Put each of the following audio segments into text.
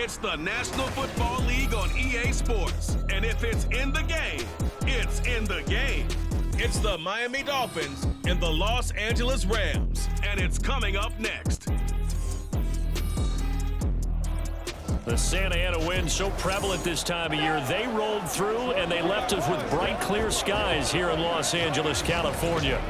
It's the National Football League on EA Sports. And if it's in the game, it's in the game. It's the Miami Dolphins and the Los Angeles Rams. And it's coming up next. The Santa Ana wind so prevalent this time of year. They rolled through and they left us with bright, clear skies here in Los Angeles, California.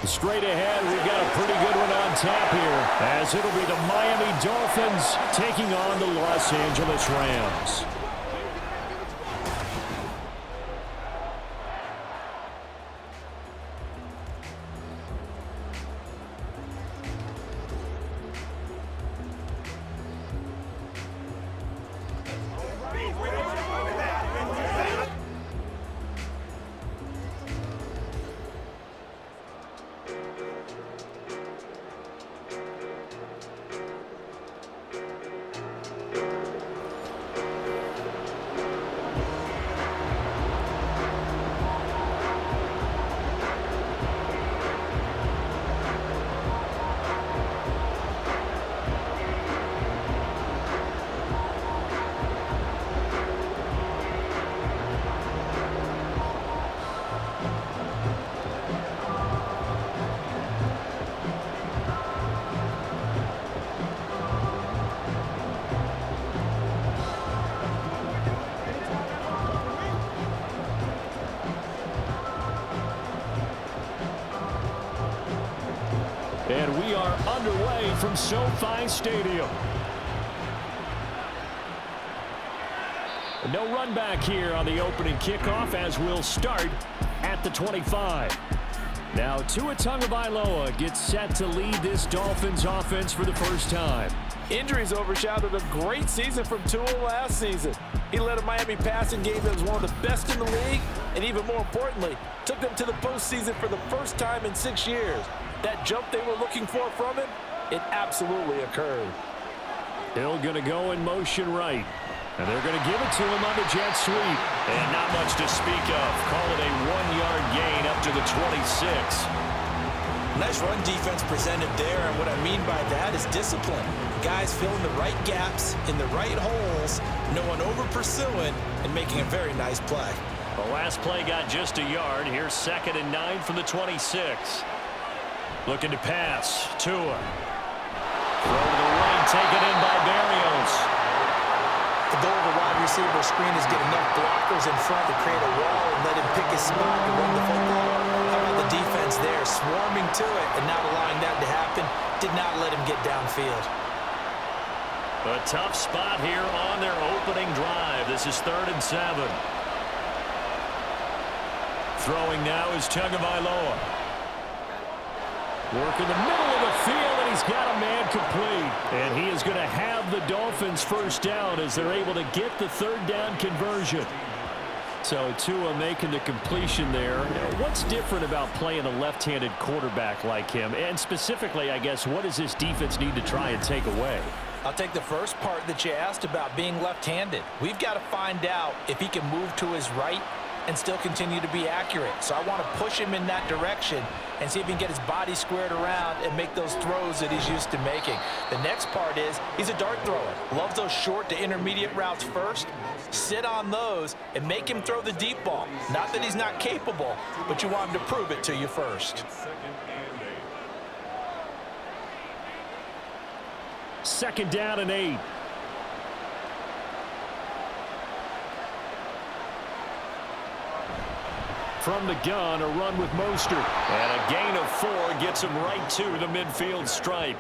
Straight ahead, we've got a pretty good one on tap here, as it'll be the Miami Dolphins taking on the Los Angeles Rams. And we are underway from SoFi Stadium. No run back here on the opening kickoff, as we'll start at the 25. Now Tua Tagovailoa gets set to lead this Dolphins offense for the first time. Injuries overshadowed a great season from Tua last season. He led a Miami passing game that was one of the best in the league, and even more importantly, took them to the postseason for the first time in 6 years. That jump they were looking for from him, it absolutely occurred. Hill going to go in motion right. And they're going to give it to him on the jet sweep. And not much to speak of. Call it a 1-yard gain up to the 26. Nice run defense presented there, and what I mean by that is discipline. Guys filling the right gaps in the right holes, no one over-pursuing, and making a very nice play. The last play got just a yard. Here's 2nd and 9 from the 26. Looking to pass. Tua. Throw to the right, taken in by Berrios. The goal of the wide receiver screen is get enough blockers in front to create a wall and let him pick his spot and run the football. How about the defense there, swarming to it and not allowing that to happen? Did not let him get downfield. A tough spot here on their opening drive. This is 3rd and 7. Throwing now is Tagovailoa. Work in the middle of the field, and he's got a man complete. And he is going to have the Dolphins first down as they're able to get the 3rd down conversion. So Tua making the completion there. What's different about playing a left-handed quarterback like him? And specifically, I guess, what does this defense need to try and take away? I'll take the first part that you asked about being left-handed. We've got to find out if he can move to his right and still continue to be accurate. So I want to push him in that direction and see if he can get his body squared around and make those throws that he's used to making. The next part is he's a dart thrower. Loves those short to intermediate routes first. Sit on those and make him throw the deep ball. Not that he's not capable, but you want him to prove it to you first. 2nd down and 8. From the gun, a run with Mostert. And a gain of 4 gets him right to the midfield stripe.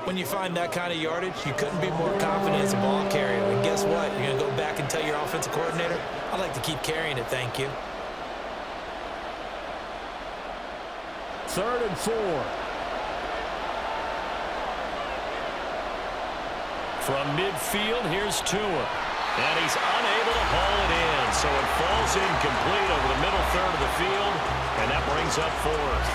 When you find that kind of yardage, you couldn't be more confident as a ball carrier. And guess what? You're going to go back and tell your offensive coordinator, I'd like to keep carrying it, thank you. 3rd and 4. From midfield, here's Tua. And he's unable to haul it in, so it falls incomplete over the middle third of the field, and that brings up 4th.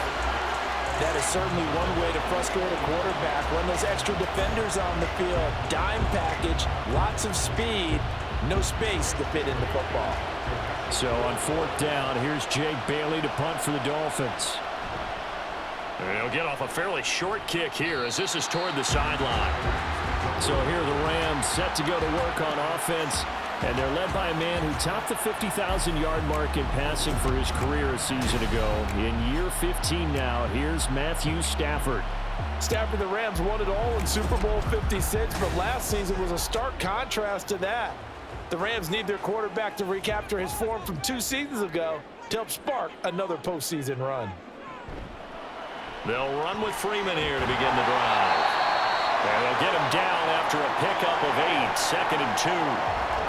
That is certainly one way to frustrate a quarterback. Run those extra defenders on the field. Dime package, lots of speed, no space to fit in the football. So on 4th down, here's Jake Bailey to punt for the Dolphins. And he'll get off a fairly short kick here as this is toward the sideline. So here are the Rams set to go to work on offense. And they're led by a man who topped the 50,000-yard mark in passing for his career a season ago. In year 15 now, here's Matthew Stafford. Stafford, the Rams won it all in Super Bowl 56, but last season was a stark contrast to that. The Rams need their quarterback to recapture his form from 2 seasons ago to help spark another postseason run. They'll run with Freeman here to begin the drive. And they'll get him down after a pickup of 8, 2nd and 2.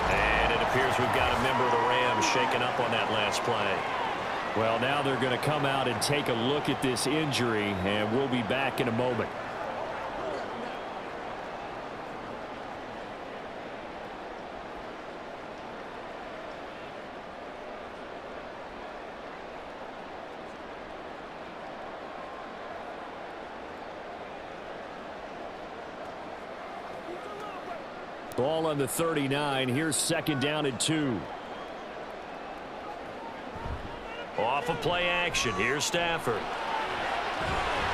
And it appears we've got a member of the Rams shaken up on that last play. Well, now they're going to come out and take a look at this injury, and we'll be back in a moment. Ball on the 39. Here's 2nd down and 2. Off of play action. Here's Stafford.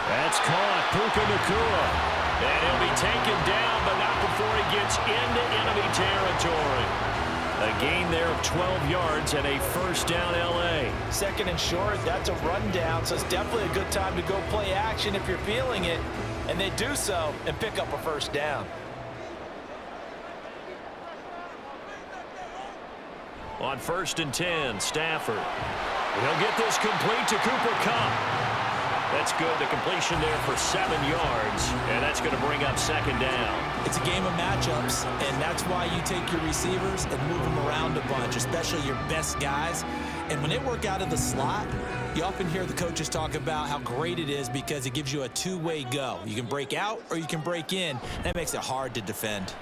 That's caught. Puka Nacua. And he'll be taken down, but not before he gets into enemy territory. A gain there of 12 yards and a 1st down L.A. 2nd and short. That's a rundown, so it's definitely a good time to go play action if you're feeling it. And they do so and pick up a 1st down. On 1st and 10, Stafford. He'll get this complete to Cooper Kupp. That's good. The completion there for 7 yards, and that's going to bring up 2nd down. It's a game of matchups, and that's why you take your receivers and move them around a bunch, especially your best guys. And when they work out of the slot, you often hear the coaches talk about how great it is because it gives you a two-way go. You can break out or you can break in. That makes it hard to defend.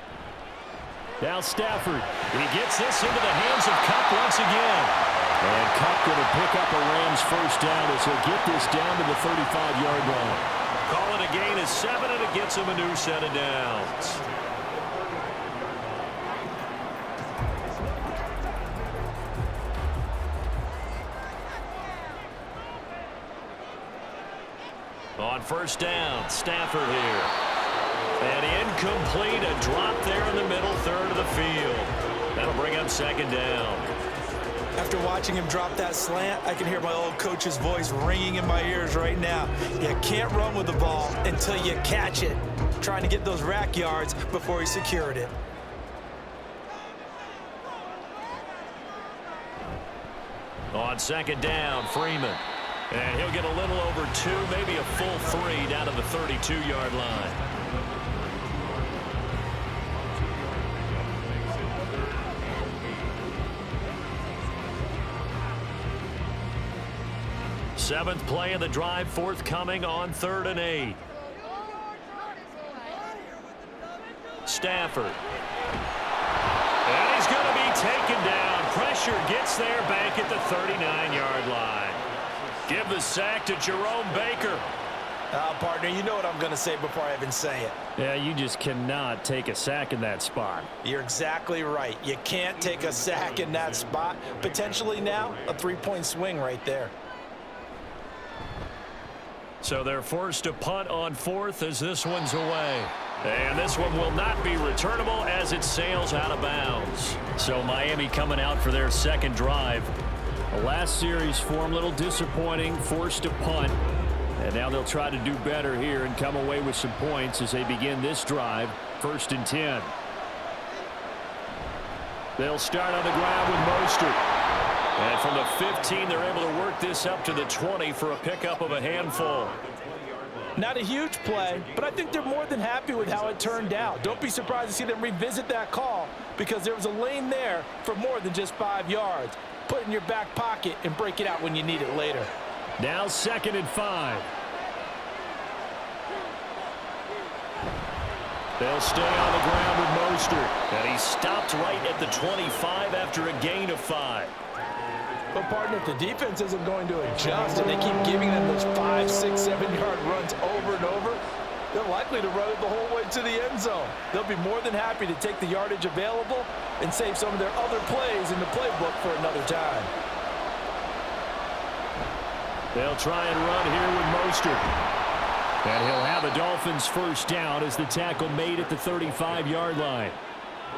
Now Stafford. He gets this into the hands of Kupp once again. And Kupp going to pick up a Rams 1st down as he'll get this down to the 35-yard line. Call it a gain of 7, and it gets him a new set of downs. On 1st down, Stafford here. And incomplete, a drop there in the middle third of the field. That'll bring up 2nd down. After watching him drop that slant, I can hear my old coach's voice ringing in my ears right now. You can't run with the ball until you catch it. Trying to get those rack yards before he secured it. On 2nd down, Freeman. And he'll get a little over 2, maybe a full 3 down to the 32-yard line. Seventh play of the drive forthcoming on 3rd and 8. Stafford. And he's going to be taken down. Pressure gets there back at the 39-yard line. Give the sack to Jerome Baker. Partner, you know what I'm going to say before I even say it. Yeah, you just cannot take a sack in that spot. You're exactly right. You can't take a sack in that spot. Potentially now a 3-point swing right there. So they're forced to punt on 4th as this one's away. And this one will not be returnable as it sails out of bounds. So Miami coming out for their 2nd drive. The last series form a little disappointing, forced to punt. And now they'll try to do better here and come away with some points as they begin this drive, 1st and 10. They'll start on the ground with Mostert. And from the 15, they're able to work this up to the 20 for a pickup of a handful. Not a huge play, but I think they're more than happy with how it turned out. Don't be surprised to see them revisit that call because there was a lane there for more than just 5 yards. Put it in your back pocket and break it out when you need it later. Now 2nd and 5. They'll stay on the ground with Mostert. And he stopped right at the 25 after a gain of 5. But, partner, if the defense isn't going to adjust and they keep giving them those 5, 6, 7-yard runs over and over, they're likely to run it the whole way to the end zone. They'll be more than happy to take the yardage available and save some of their other plays in the playbook for another time. They'll try and run here with Mostert. And he'll have a Dolphins first down as the tackle made at the 35-yard line.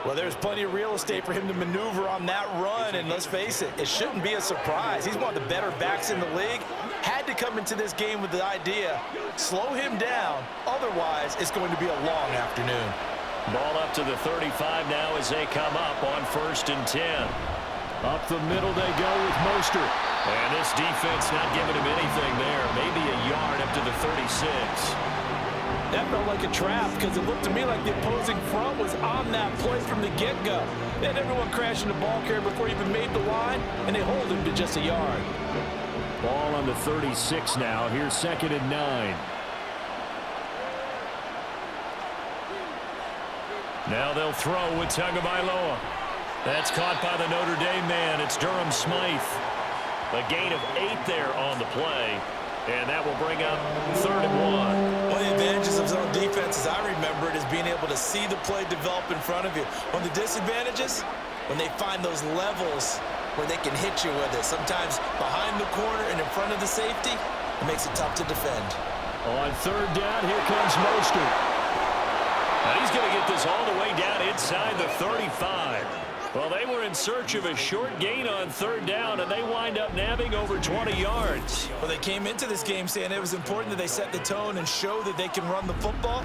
Well, there's plenty of real estate for him to maneuver on that run, and let's face it, it shouldn't be a surprise. He's one of the better backs in the league. Had to come into this game with the idea, slow him down, otherwise it's going to be a long afternoon. Ball up to the 35 now as they come up on 1st and 10. Up the middle they go with Mostert. And this defense not giving him anything there, maybe a yard up to the 36. That felt like a trap because it looked to me like the opposing front was on that play from the get-go. They had everyone crashing the ball carrier before he even made the line, and they hold him to just a yard. Ball on the 36 now. Here's 2nd and 9. Now they'll throw with Tagovailoa. That's caught by the Notre Dame man. It's Durham Smythe. A gain of 8 there on the play. And that will bring up 3rd and 1. One of the advantages of zone defense, as I remember it, is being able to see the play develop in front of you. One of the disadvantages, when they find those levels where they can hit you with it, sometimes behind the corner and in front of the safety, it makes it tough to defend. On 3rd down, here comes Mostert. Now he's going to get this all the way down inside the 35. Well, they were in search of a short gain on 3rd down, and they wind up nabbing over 20 yards. Well, they came into this game saying it was important that they set the tone and show that they can run the football.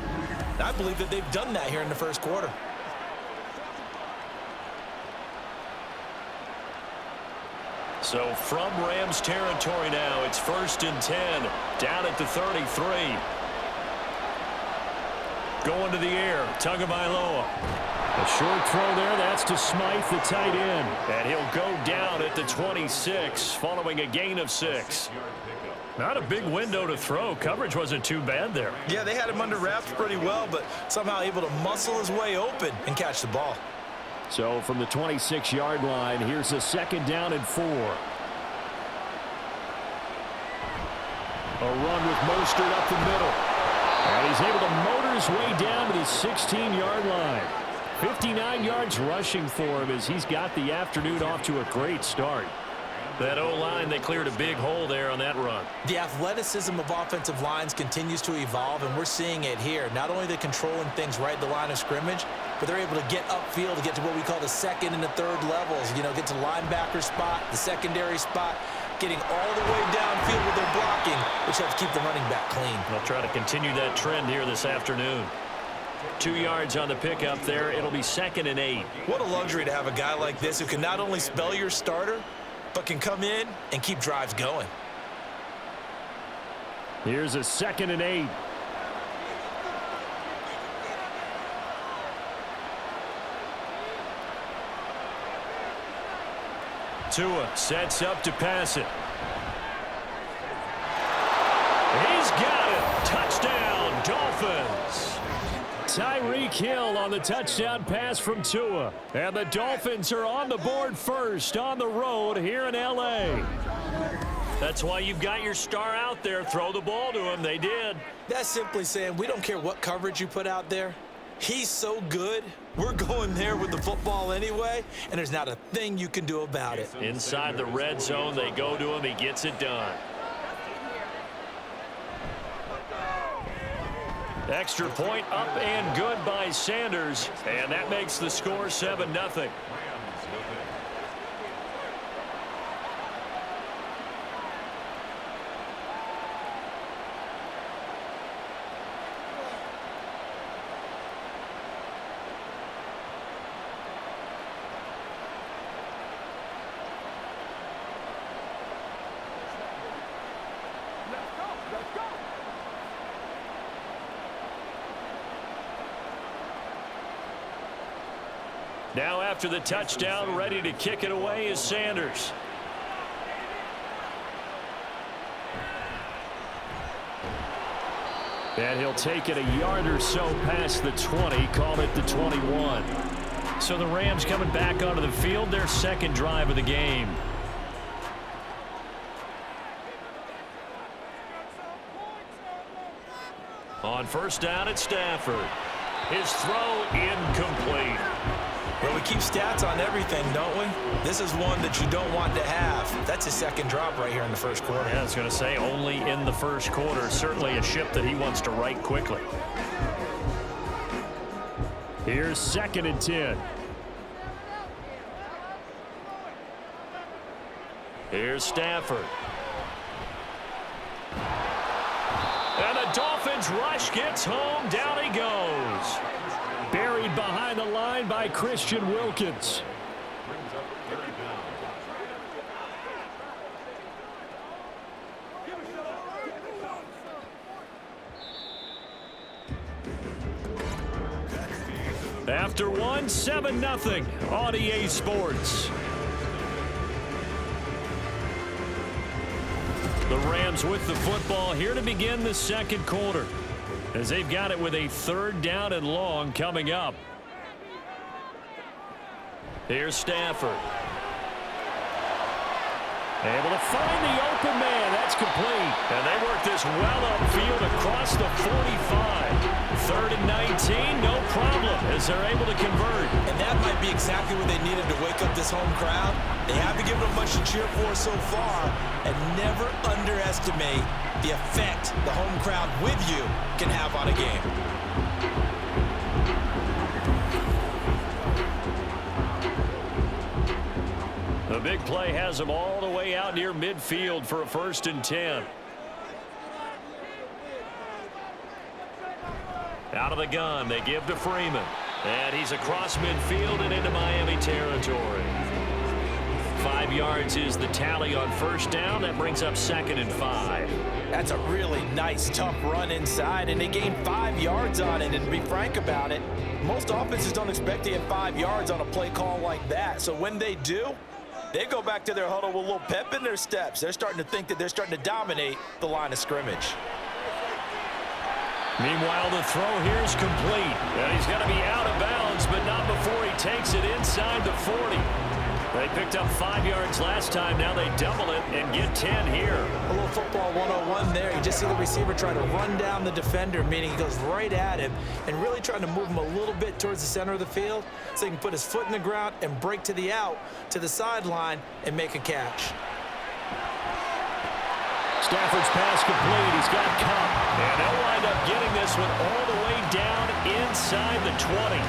And I believe that they've done that here in the 1st quarter. So from Rams territory now, it's 1st and 10, down at the 33. Going to the air, Tagovailoa. A short throw there, that's to Smythe, the tight end. And he'll go down at the 26, following a gain of 6. Not a big window to throw. Coverage wasn't too bad there. Yeah, they had him under wraps pretty well, but somehow able to muscle his way open and catch the ball. So from the 26-yard line, here's a 2nd down and 4. A run with Mostert up the middle. And he's able to motor his way down to the 16-yard line. 59 yards rushing for him as he's got the afternoon off to a great start. That O-line, they cleared a big hole there on that run. The athleticism of offensive lines continues to evolve, and we're seeing it here. Not only are they controlling things right at the line of scrimmage, but they're able to get upfield to get to what we call the 2nd and the 3rd levels. You know, get to the linebacker spot, the secondary spot, getting all the way downfield with their blocking, which helps keep the running back clean. They'll try to continue that trend here this afternoon. 2 yards on the pickup there. It'll be 2nd and 8. What a luxury to have a guy like this who can not only spell your starter, but can come in and keep drives going. Here's a 2nd and 8. Tua sets up to pass it. He's got it. Touchdown, Dolphins. Tyreek Hill on the touchdown pass from Tua. And the Dolphins are on the board first on the road here in L.A. That's why you've got your star out there. Throw the ball to him. They did. That's simply saying we don't care what coverage you put out there. He's so good. We're going there with the football anyway, and there's not a thing you can do about it. Inside the red zone, they go to him. He gets it done. Extra point up and good by Sanders, and that makes the score 7-0. Now after the touchdown, ready to kick it away is Sanders. And he'll take it a yard or so past the 20, call it the 21. So the Rams coming back onto the field, their 2nd drive of the game. On 1st down, it's Stafford. His throw incomplete. Well, we keep stats on everything, don't we? This is one that you don't want to have. That's his second drop right here in the first quarter. Yeah, I was going to say only in the first quarter. Certainly a ship that he wants to right quickly. Here's 2nd and 10. Here's Stafford. And the Dolphins rush gets home. Down he goes. Buried behind the line by Christian Wilkins. After one, 7-0 on EA Sports. The Rams with the football here to begin the second quarter, as they've got it with a 3rd down and long coming up. Here's Stafford. Able to find the open man. That's complete. And they work this well upfield across the 45. 3rd and 19, no problem, as they're able to convert. And that might be exactly what they needed to wake up this home crowd. They haven't given them much to cheer for so far, and never underestimate the effect the home crowd with you can have on a game. The big play has them all the way out near midfield for a 1st and 10. Out of the gun, they give to Freeman. And he's across midfield and into Miami territory. 5 yards is the tally on 1st down. That brings up 2nd and 5. That's a really nice, tough run inside, and they gained 5 yards on it. And to be frank about it, most offenses don't expect to get 5 yards on a play call like that. So when they do, they go back to their huddle with a little pep in their steps. They're starting to think that they're starting to dominate the line of scrimmage. Meanwhile, the throw here is complete. And he's going to be out of bounds, but not before he takes it inside the 40. They picked up 5 yards last time. Now they double it and get 10 here. A little football 101 there. You just see the receiver trying to run down the defender, meaning he goes right at him and really trying to move him a little bit towards the center of the field so he can put his foot in the ground and break to the out, to the sideline, and make a catch. Stafford's pass complete. He's got Cup. And they'll wind up getting this one all the way down inside the 20.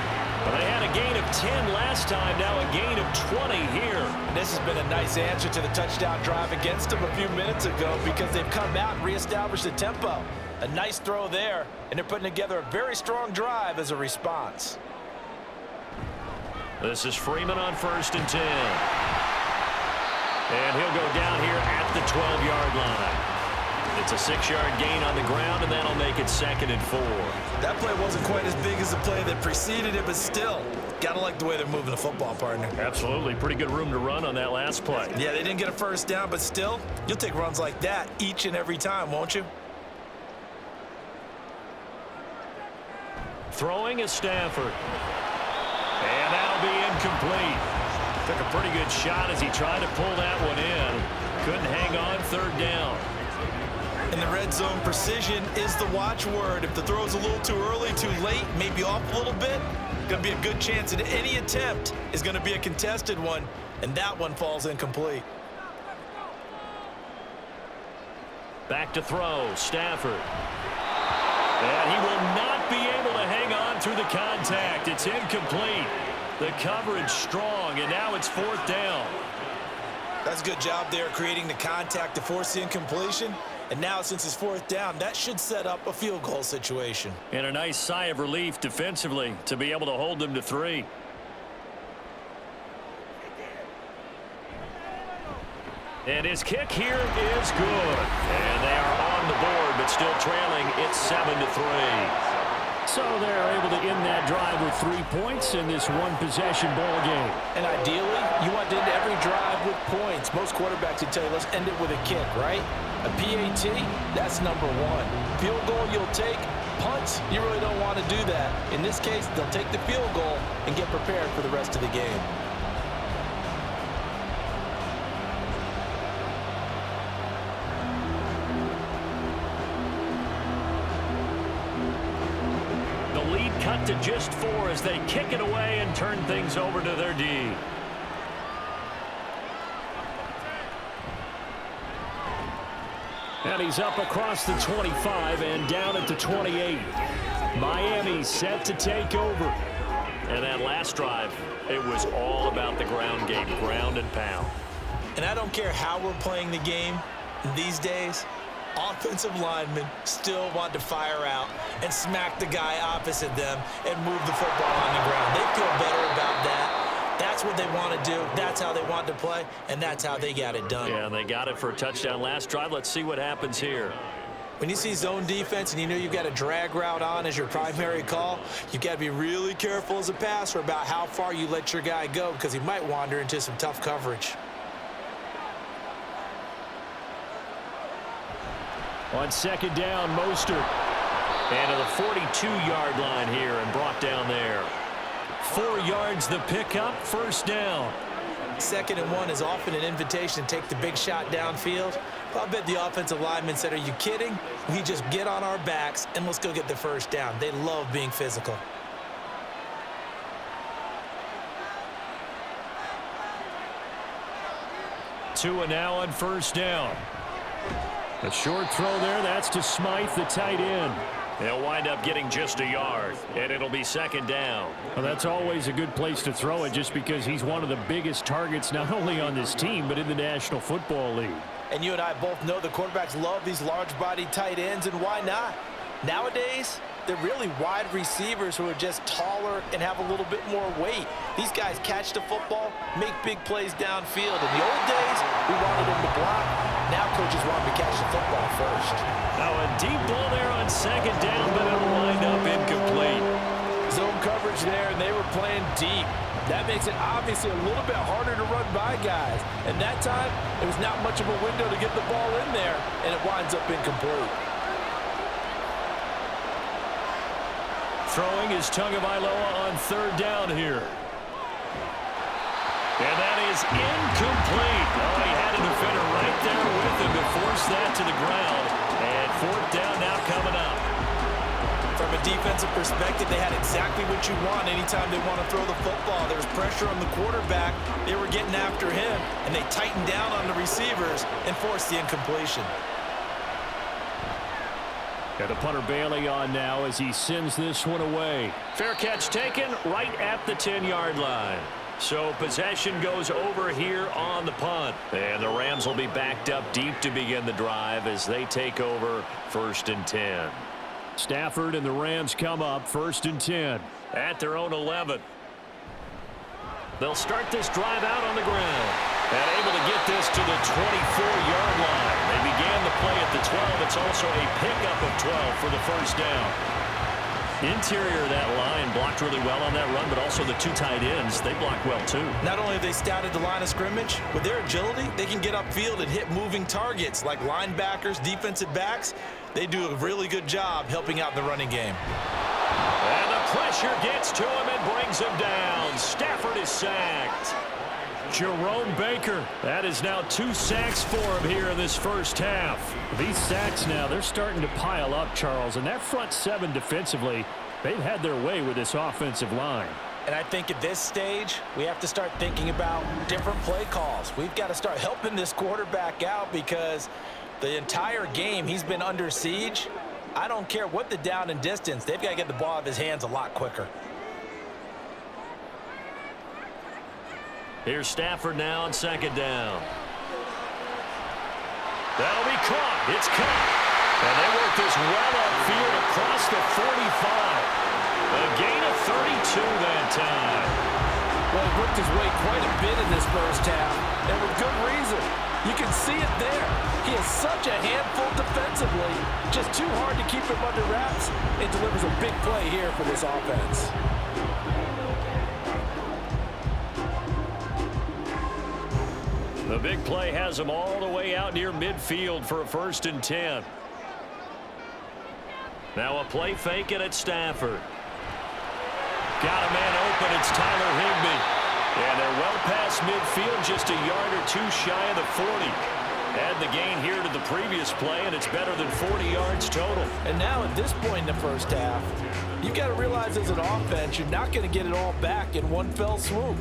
But they had a gain of 10 last time, now a gain of 20 here. And this has been a nice answer to the touchdown drive against them a few minutes ago because they've come out and reestablished the tempo. A nice throw there, and they're putting together a very strong drive as a response. This is Freeman on 1st and 10. And he'll go down here at the 12-yard line. It's a 6-yard gain on the ground, and that'll make it 2nd and 4. That play wasn't quite as big as the play that preceded it, but still, gotta like the way they're moving the football, partner. Absolutely. Pretty good room to run on that last play. Yeah, they didn't get a 1st down, but still, you'll take runs like that each and every time, won't you? Throwing is Stafford. And that'll be incomplete. Took a pretty good shot as he tried to pull that one in. Couldn't hang on 3rd down. In the red zone, precision is the watchword. If the throw's a little too early, too late, maybe off a little bit, going to be a good chance that any attempt is going to be a contested one, and that one falls incomplete. Back to throw, Stafford. And he will not be able to hang on through the contact. It's incomplete. The coverage strong, and now it's 4th down. That's a good job there creating the contact to force the incompletion. And now, since it's 4th down, that should set up a field goal situation. And a nice sigh of relief defensively to be able to hold them to 3. And his kick here is good. And they are on the board, but still trailing. It's 7-3. So they're able to end that drive with 3 points in this one-possession ball game. And ideally, you want to end every drive with points. Most quarterbacks would tell you, let's end it with a kick, right? A PAT, that's number 1. Field goal you'll take. Punts, you really don't want to do that. In this case, they'll take the field goal and get prepared for the rest of the game. cut to just 4 as they kick it away and turn things over to their D. And he's up across the 25 and down at the 28. Miami set to take over. And that last drive, it was all about the ground game, ground and pound. And I don't care how we're playing the game these days, offensive linemen still want to fire out and smack the guy opposite them and move the football on the ground. They feel better about that. That's what they want to do. That's how they want to play, and that's how they got it done. Yeah, and they got it for a touchdown last drive. Let's see what happens here. When you see zone defense and you know you've got a drag route on as your primary call, you've got to be really careful as a passer about how far you let your guy go because he might wander into some tough coverage. On second down, Mostert. And to the 42-yard line here and brought down there. 4 yards the pickup, first down. 2nd and 1 is often an invitation to take the big shot downfield. But I bet the offensive linemen said, are you kidding? We just get on our backs and let's go get the first down. They love being physical. Tua now on first down. A short throw there, that's to Smythe, the tight end. They'll wind up getting just a yard, and it'll be second down. Well, that's always a good place to throw it just because he's one of the biggest targets not only on this team but in the National Football League. And you and I both know the quarterbacks love these large-bodied tight ends, and why not? Nowadays, they're really wide receivers who are just taller and have a little bit more weight. These guys catch the football, make big plays downfield. In the old days, we wanted them to block. Now coaches want them to catch the football first. Now a deep ball there on second down, but it'll wind up incomplete. Zone coverage there, and they were playing deep. That makes it obviously a little bit harder to run by guys. And that time, it was not much of a window to get the ball in there, and it winds up incomplete. Throwing is Tagovailoa on third down here. And that is incomplete. Oh, he had a defender right there with him to force that to the ground. And fourth down now coming up. From a defensive perspective, they had exactly what you want anytime they want to throw the football. There was pressure on the quarterback. They were getting after him, and they tightened down on the receivers and forced the incompletion. Got the punter Bailey on now as he sends this one away. Fair catch taken right at the 10-yard line. So possession goes over here on the punt. And the Rams will be backed up deep to begin the drive as they take over 1st and 10. Stafford and the Rams come up 1st and 10 at their own 11. They'll start this drive out on the ground. And able to get this to the 24-yard line. They began the play at the 12. It's also a pickup of 12 for the first down. Interior of that line blocked really well on that run, but also the 2 tight ends, they blocked well too. Not only have they scouted the line of scrimmage, with their agility, they can get upfield and hit moving targets like linebackers, defensive backs. They do a really good job helping out the running game. And the pressure gets to him and brings him down. Stafford is sacked. Jerome Baker, that is now 2 sacks for him here in this first half. These sacks now, they're starting to pile up, Charles, and that front 7 defensively, they've had their way with this offensive line. And I think at this stage, we have to start thinking about different play calls. We've got to start helping this quarterback out because the entire game he's been under siege. I don't care what the down and distance, they've got to get the ball out of his hands a lot quicker. Here's Stafford now on second down. That'll be caught. It's caught. And they work this well upfield across the 45. A gain of 32 that time. Well, he worked his way quite a bit in this first half, and with good reason. You can see it there. He is such a handful defensively. Just too hard to keep him under wraps. It delivers a big play here for this offense. The big play has him all the way out near midfield for a 1st and 10. Now a play fake and it's Stafford. Got a man open, it's Tyler Higbee. And they're well past midfield, just a yard or 2 shy of the 40. Add the gain here to the previous play, and it's better than 40 yards total. And now at this point in the first half, you've got to realize as an offense, you're not going to get it all back in one fell swoop.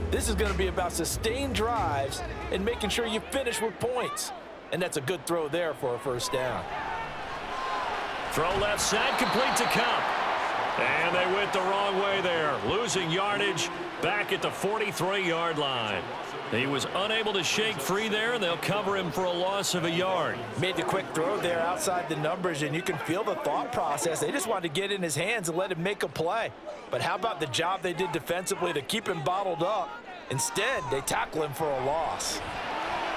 This is going to be about sustained drives and making sure you finish with points. And that's a good throw there for a first down. Throw left side, complete to Cup. And they went the wrong way there, losing yardage back at the 43-yard line. He was unable to shake free there, and they'll cover him for a loss of a yard. Made the quick throw there outside the numbers, and you can feel the thought process. They just wanted to get in his hands and let him make a play. But how about the job they did defensively to keep him bottled up? Instead, they tackle him for a loss.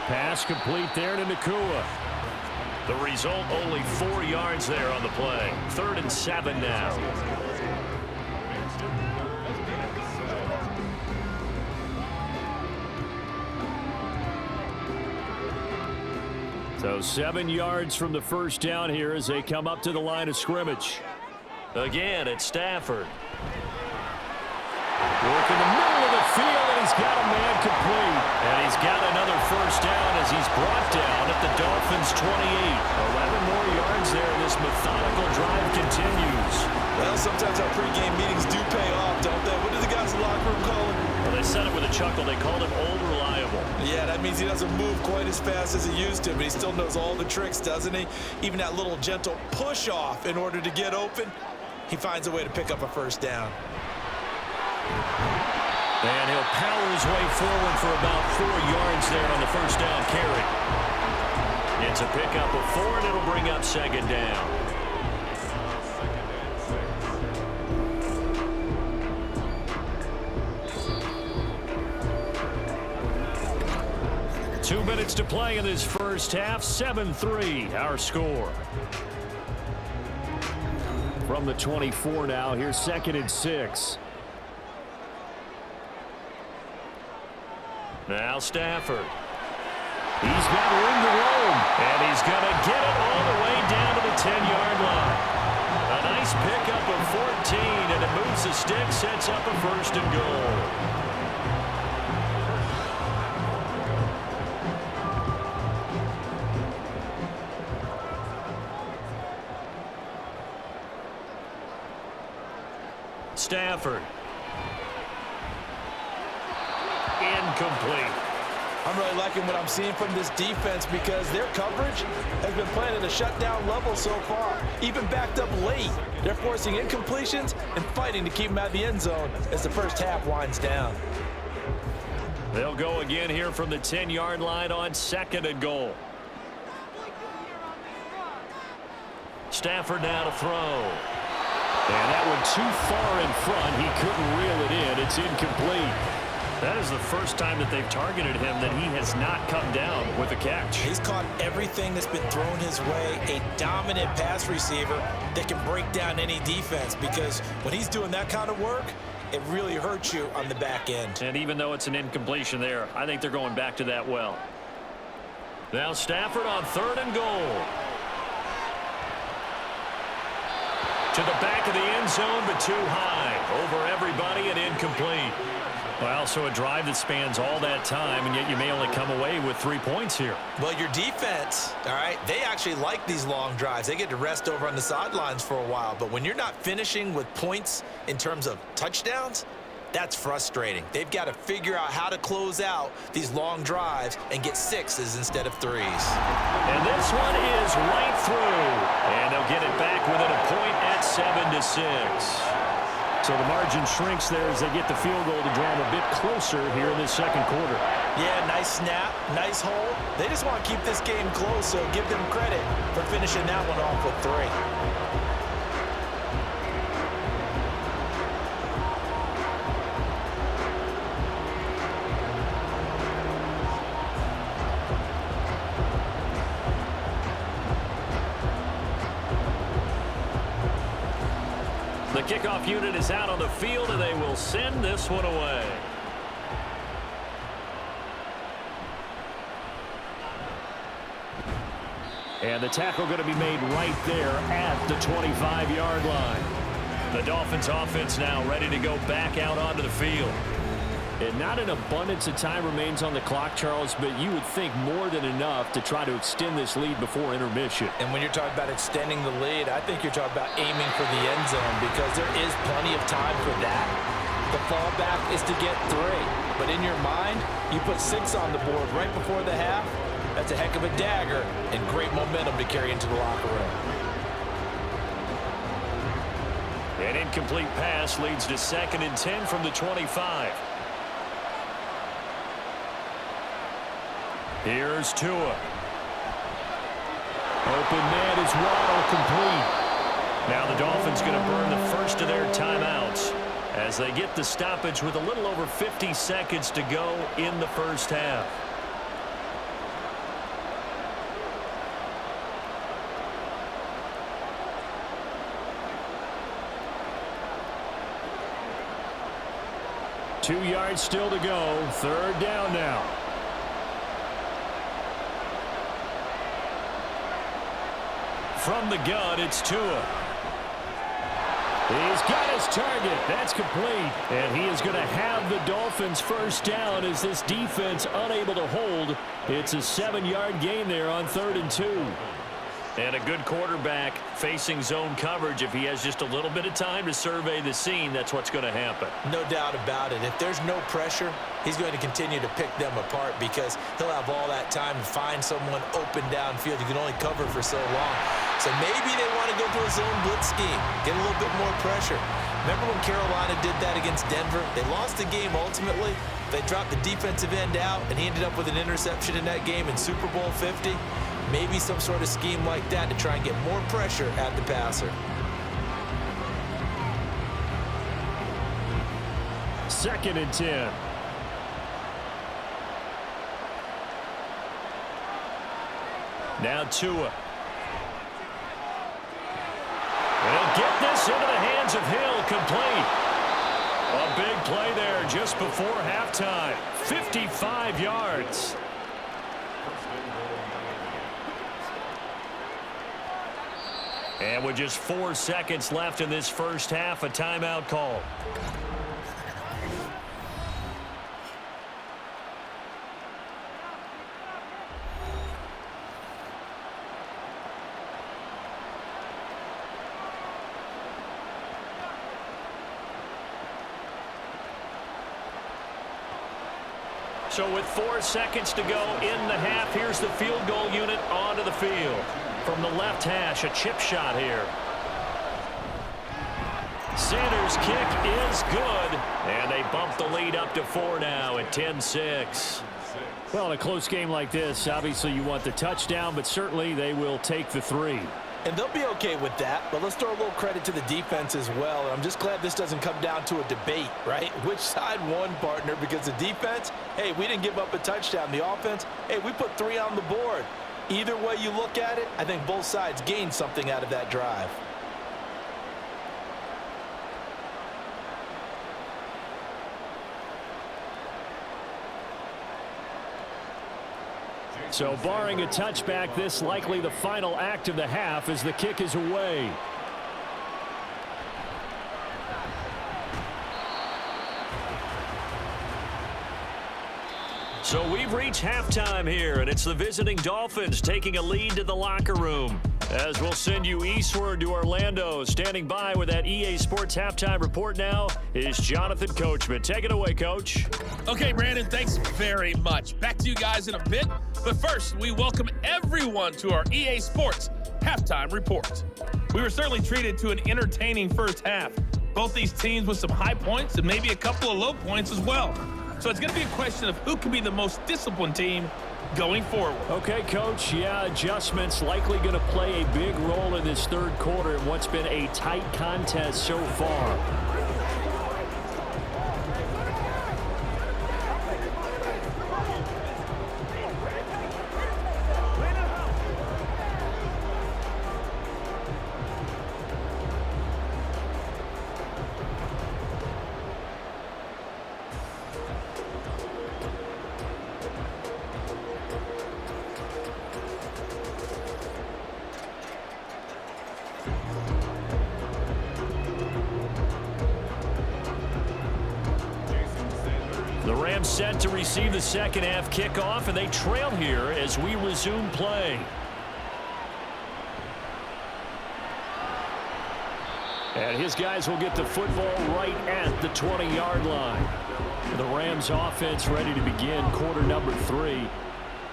Pass complete there to Nakua. The result, only 4 yards there on the play. 3rd and 7 now. So 7 yards from the first down here as they come up to the line of scrimmage. Again, it's Stafford. Work in the middle of the field, and he's got a man complete. And he's got another first down as he's brought down at the Dolphins' 28. 11 more yards there. This methodical drive continues. Well, sometimes our pregame meetings do pay off, don't they? What do the guys in the locker room call him? Well, they said it with a chuckle. They called him old reliable. Yeah, that means he doesn't move quite as fast as he used to, but he still knows all the tricks, doesn't he? Even that little gentle push-off in order to get open, he finds a way to pick up a first down. And he'll power his way forward for about 4 yards there on the first down carry. It's a pickup of 4, and it'll bring up 2nd down. Two minutes to play in this first half. 7-3, our score. From the 24 now, here's 2nd and 6. Now Stafford. He's got room to roam, and he's going to get it all the way down to the 10-yard line. A nice pickup of 14, and it moves the stick, sets up a 1st and goal. Stafford. Incomplete. I'm really liking what I'm seeing from this defense because their coverage has been playing at a shutdown level so far. Even backed up late, they're forcing incompletions and fighting to keep them out of the end zone as the first half winds down. They'll go again here from the 10-yard line on 2nd and goal. Stafford now to throw. And that one too far in front. He couldn't reel it in. It's incomplete. That is the first time that they've targeted him that he has not come down with a catch. He's caught everything that's been thrown his way. A dominant pass receiver that can break down any defense, because when he's doing that kind of work, it really hurts you on the back end. And even though it's an incompletion there, I think they're going back to that well. Now Stafford on 3rd and goal. To the back of the end zone, but too high. Over everybody and incomplete. Well, so a drive that spans all that time, and yet you may only come away with 3 points here. Well, your defense, all right, they actually like these long drives. They get to rest over on the sidelines for a while. But when you're not finishing with points in terms of touchdowns, that's frustrating. They've got to figure out how to close out these long drives and get 6s instead of 3s. And this one is right through. And they'll get it back within a point at 7-6. So the margin shrinks there as they get the field goal to draw them a bit closer here in this 2nd quarter. Yeah, nice snap, nice hold. They just want to keep this game close, so give them credit for finishing that one off with 3. The kickoff unit is out on the field, and they will send this one away. And the tackle going to be made right there at the 25-yard line. The Dolphins offense now ready to go back out onto the field. And not an abundance of time remains on the clock, Charles, but you would think more than enough to try to extend this lead before intermission. And when you're talking about extending the lead, I think you're talking about aiming for the end zone because there is plenty of time for that. The fallback is to get 3. But in your mind, you put 6 on the board right before the half. That's a heck of a dagger and great momentum to carry into the locker room. An incomplete pass leads to 2nd and 10 from the 25. Here's Tua. Open man is Waddle, complete. Now the Dolphins going to burn the first of their timeouts as they get the stoppage with a little over 50 seconds to go in the first half. Two yards still to go. 3rd down now. From the gun, it's Tua. He's got his target. That's complete. And he is going to have the Dolphins first down as this defense unable to hold. It's a 7-yard gain there on 3rd and 2. And a good quarterback facing zone coverage. If he has just a little bit of time to survey the scene, that's what's going to happen. No doubt about it. If there's no pressure, he's going to continue to pick them apart because he'll have all that time to find someone open downfield. You can only cover for so long. So maybe they want to go to a zone blitz scheme, get a little bit more pressure. Remember when Carolina did that against Denver? They lost the game ultimately. They dropped the defensive end out, and he ended up with an interception in that game in Super Bowl 50. Maybe some sort of scheme like that to try and get more pressure at the passer. 2nd and 10. Now Tua. They'll get this into the hands of Hill, complete. A big play there just before halftime. 55 yards. And with just 4 seconds left in this first half, a timeout call. So with 4 seconds to go in the half, here's the field goal unit onto the field. From the left hash, a chip shot here. Sanders' kick is good, and they bump the lead up to 4 now at 10-6. Well, in a close game like this, obviously you want the touchdown, but certainly they will take the 3. And they'll be okay with that, but let's throw a little credit to the defense as well. And I'm just glad this doesn't come down to a debate, right? Which side won, partner? Because the defense, hey, we didn't give up a touchdown. The offense, hey, we put 3 on the board. Either way you look at it, I think both sides gained something out of that drive. So barring a touchback, this likely the final act of the half as the kick is away. So we've reached halftime here, and it's the visiting Dolphins taking a lead to the locker room. As we'll send you eastward to Orlando, standing by with that EA Sports halftime report now is Jonathan Coachman. Take it away, Coach. Okay, Brandon, thanks very much. Back to you guys in a bit. But first, we welcome everyone to our EA Sports halftime report. We were certainly treated to an entertaining first half. Both these teams with some high points and maybe a couple of low points as well. So it's going to be a question of who can be the most disciplined team going forward. Okay, Coach. Yeah, adjustments likely going to play a big role in this third quarter in what's been a tight contest so far. Rams set to receive the second half kickoff, and they trail here as we resume play. And his guys will get the football right at the 20-yard line. The Rams offense ready to begin quarter number 3.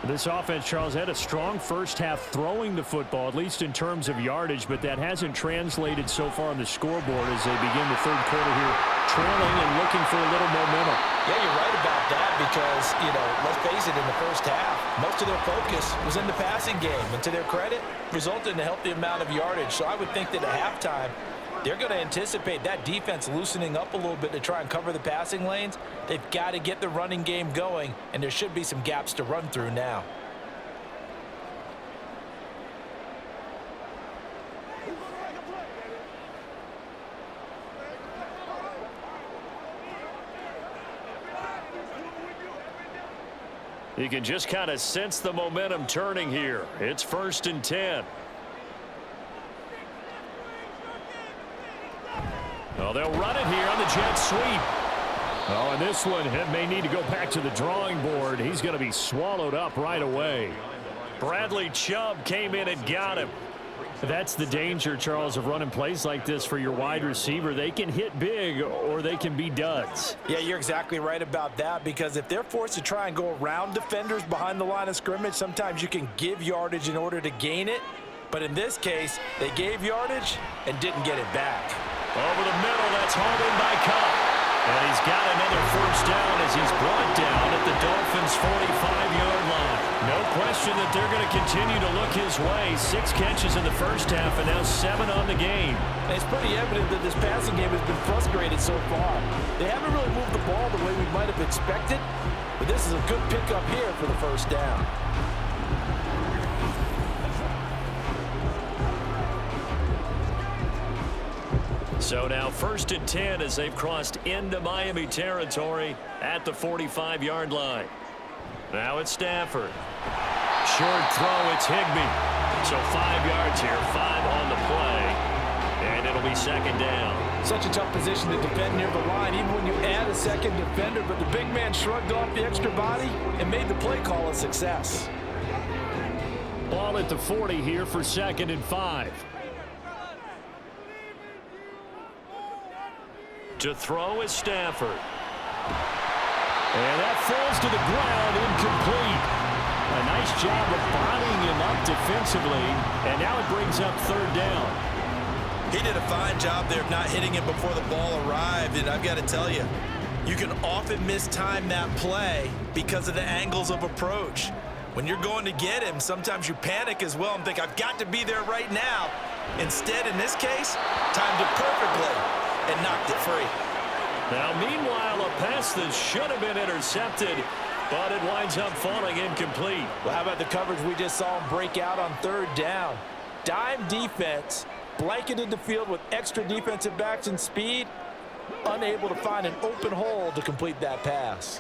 This offense, Charles, had a strong first half throwing the football, at least in terms of yardage, but that hasn't translated so far on the scoreboard as they begin the third quarter here, trailing and looking for a little momentum. Yeah, you're right about that because, let's face it, in the first half, most of their focus was in the passing game, and to their credit, resulted in a healthy amount of yardage. So I would think that at halftime, they're going to anticipate that defense loosening up a little bit to try and cover the passing lanes. They've got to get the running game going, and there should be some gaps to run through now. You can just kind of sense the momentum turning here. It's 1st and 10. Oh, they'll run it here on the jet sweep. Oh, and this one may need to go back to the drawing board. He's going to be swallowed up right away. Bradley Chubb came in and got him. That's the danger, Charles, of running plays like this for your wide receiver. They can hit big or they can be duds. Yeah, you're exactly right about that because if they're forced to try and go around defenders behind the line of scrimmage, sometimes you can give yardage in order to gain it. But in this case, they gave yardage and didn't get it back. Over the middle, that's hauled in by Cup. And he's got another first down as he's brought down at the Dolphins' 45-yard line. No question that they're going to continue to look his way. 6 catches in the first half and now 7 on the game. And it's pretty evident that this passing game has been frustrated so far. They haven't really moved the ball the way we might have expected, but this is a good pickup here for the first down. So now 1st and 10 as they've crossed into Miami territory at the 45-yard line. Now it's Stafford. Short throw, it's Higbee. So 5 yards here, 5 on the play, and it'll be 2nd down. Such a tough position to defend near the line, even when you add a second defender, but the big man shrugged off the extra body and made the play call a success. Ball at the 40 here for 2nd and 5. To throw is Stafford. And that falls to the ground, incomplete. A nice job of bodying him up defensively, and now it brings up 3rd down. He did a fine job there of not hitting him before the ball arrived, and I've got to tell you, you can often mistime that play because of the angles of approach. When you're going to get him, sometimes you panic as well and think, I've got to be there right now. Instead, in this case, timed it perfectly and knocked it free. Now, meanwhile, a pass that should have been intercepted, but it winds up falling incomplete. Well, how about the coverage we just saw him break out on 3rd down? Dime defense, blanketed the field with extra defensive backs and speed, unable to find an open hole to complete that pass.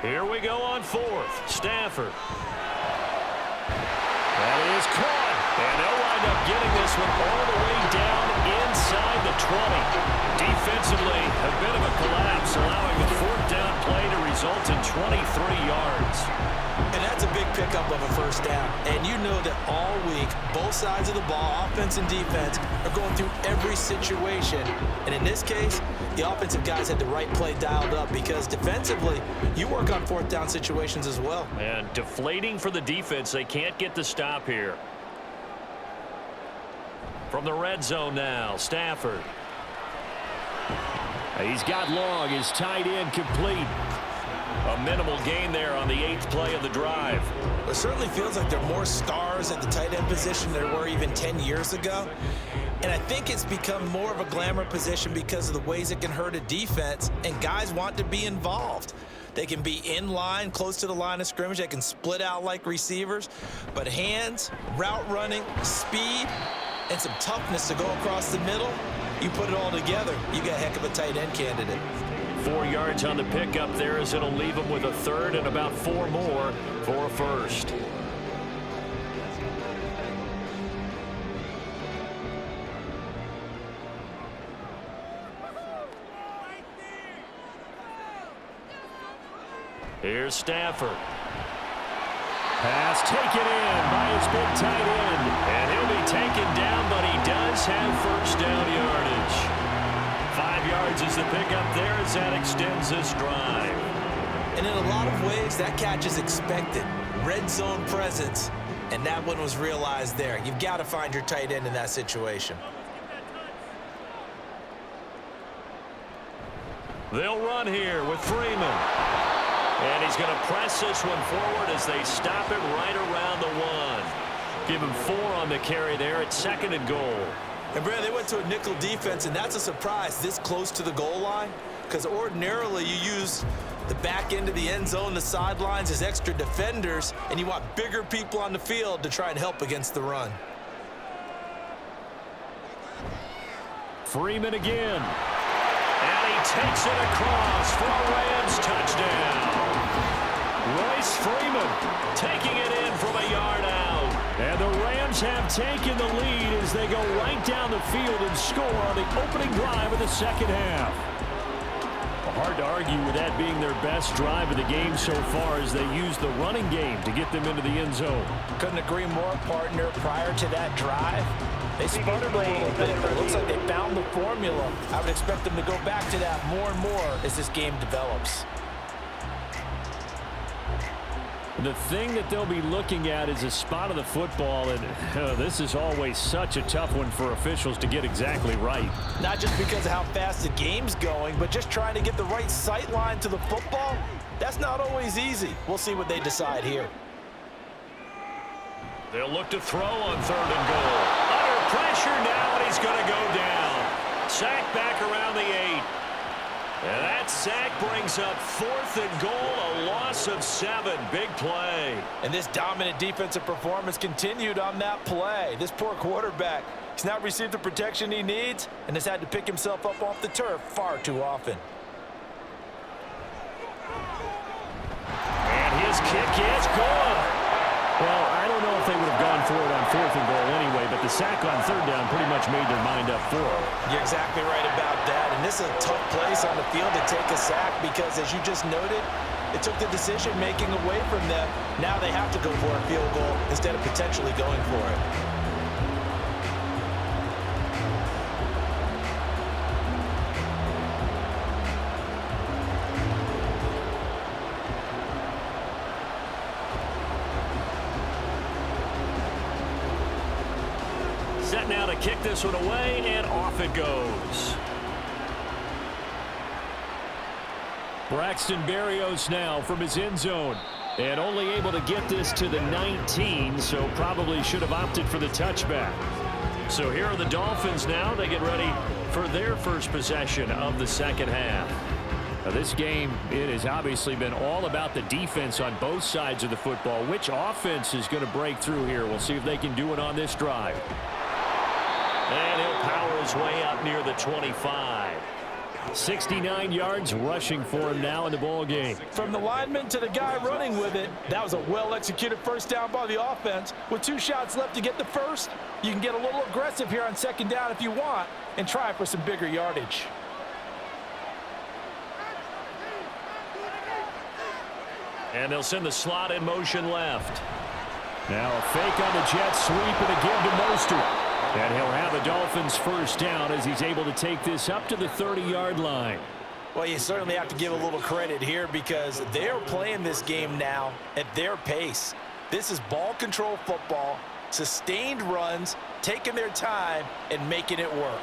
Here we go on 4th. Stafford. That is caught. And they'll wind up getting this one all the way down inside the 20. Defensively, a bit of a collapse, allowing a 4th down play to result in 23 yards. And that's a big pickup of a first down. And you know that all week, both sides of the ball, offense and defense, are going through every situation. And in this case, the offensive guys had the right play dialed up because defensively, you work on 4th down situations as well. And deflating for the defense. They can't get the stop here. From the red zone now, Stafford. He's got Long, his tight end complete. A minimal gain there on the 8th play of the drive. It certainly feels like there are more stars at the tight end position than there were even 10 years ago. And I think it's become more of a glamour position because of the ways it can hurt a defense, and guys want to be involved. They can be in line, close to the line of scrimmage. They can split out like receivers. But hands, route running, speed, and some toughness to go across the middle, you put it all together, you got a heck of a tight end candidate. 4 yards on the pickup there as it'll leave him with a 3rd and about 4 more for a 1st. Here's Stafford. Pass taken in by his big tight end. And he'll be taken down, but he does have first down yardage. 5 yards is the pickup there as that extends this drive. And in a lot of ways, that catch is expected. Red zone presence, and that one was realized there. You've got to find your tight end in that situation. They'll run here with Freeman. And he's going to press this one forward as they stop it right around the 1. Give him 4 on the carry there at 2nd and goal. And, Brad, they went to a nickel defense, and that's a surprise this close to the goal line, because ordinarily you use the back end of the end zone, the sidelines as extra defenders, and you want bigger people on the field to try and help against the run. Freeman again. And he takes it across for a Rams touchdown. Royce Freeman taking it in from a yard out. And the Rams have taken the lead as they go right down the field and score on the opening drive of the second half. Hard to argue with that being their best drive of the game so far as they use the running game to get them into the end zone. Couldn't agree more, partner. Prior to that drive, they sputtered a little bit, but it looks like they found the formula. I would expect them to go back to that more and more as this game develops. The thing that they'll be looking at is a spot of the football, and this is always such a tough one for officials to get exactly right. Not just because of how fast the game's going, but just trying to get the right sight line to the football. That's not always easy. We'll see what they decide here. They'll look to throw on 3rd and goal. Under pressure now, and he's going to go down. Sack back around the 8. And that sack brings up 4th and goal, a loss of 7. Big play. And this dominant defensive performance continued on that play. This poor quarterback, he's not received the protection he needs and has had to pick himself up off the turf far too often. And his kick is good. Well, I don't know if they would have gone for it on 4th and goal anyway, but the sack on 3rd down pretty much made their mind up for it. You're exactly right about that, and this is a tough place on the field to take a sack because, as you just noted, it took the decision-making away from them. Now they have to go for a field goal instead of potentially going for it. Set now to kick this one away, and off it goes. Braxton Berrios now from his end zone. And only able to get this to the 19, so probably should have opted for the touchback. So here are the Dolphins now. They get ready for their first possession of the second half. Now this game, it has obviously been all about the defense on both sides of the football. Which offense is going to break through here? We'll see if they can do it on this drive. And he'll power his way up near the 25. 69 yards rushing for him now in the ball game. From the lineman to the guy running with it, that was a well-executed first down by the offense. With 2 shots left to get the first, you can get a little aggressive here on second down if you want and try for some bigger yardage. And they'll send the slot in motion left. Now a fake on the jet sweep and a give to Mostert. And he'll have a Dolphins first down as he's able to take this up to the 30-yard line. Well, you certainly have to give a little credit here because they're playing this game now at their pace. This is ball control football, sustained runs, taking their time, and making it work.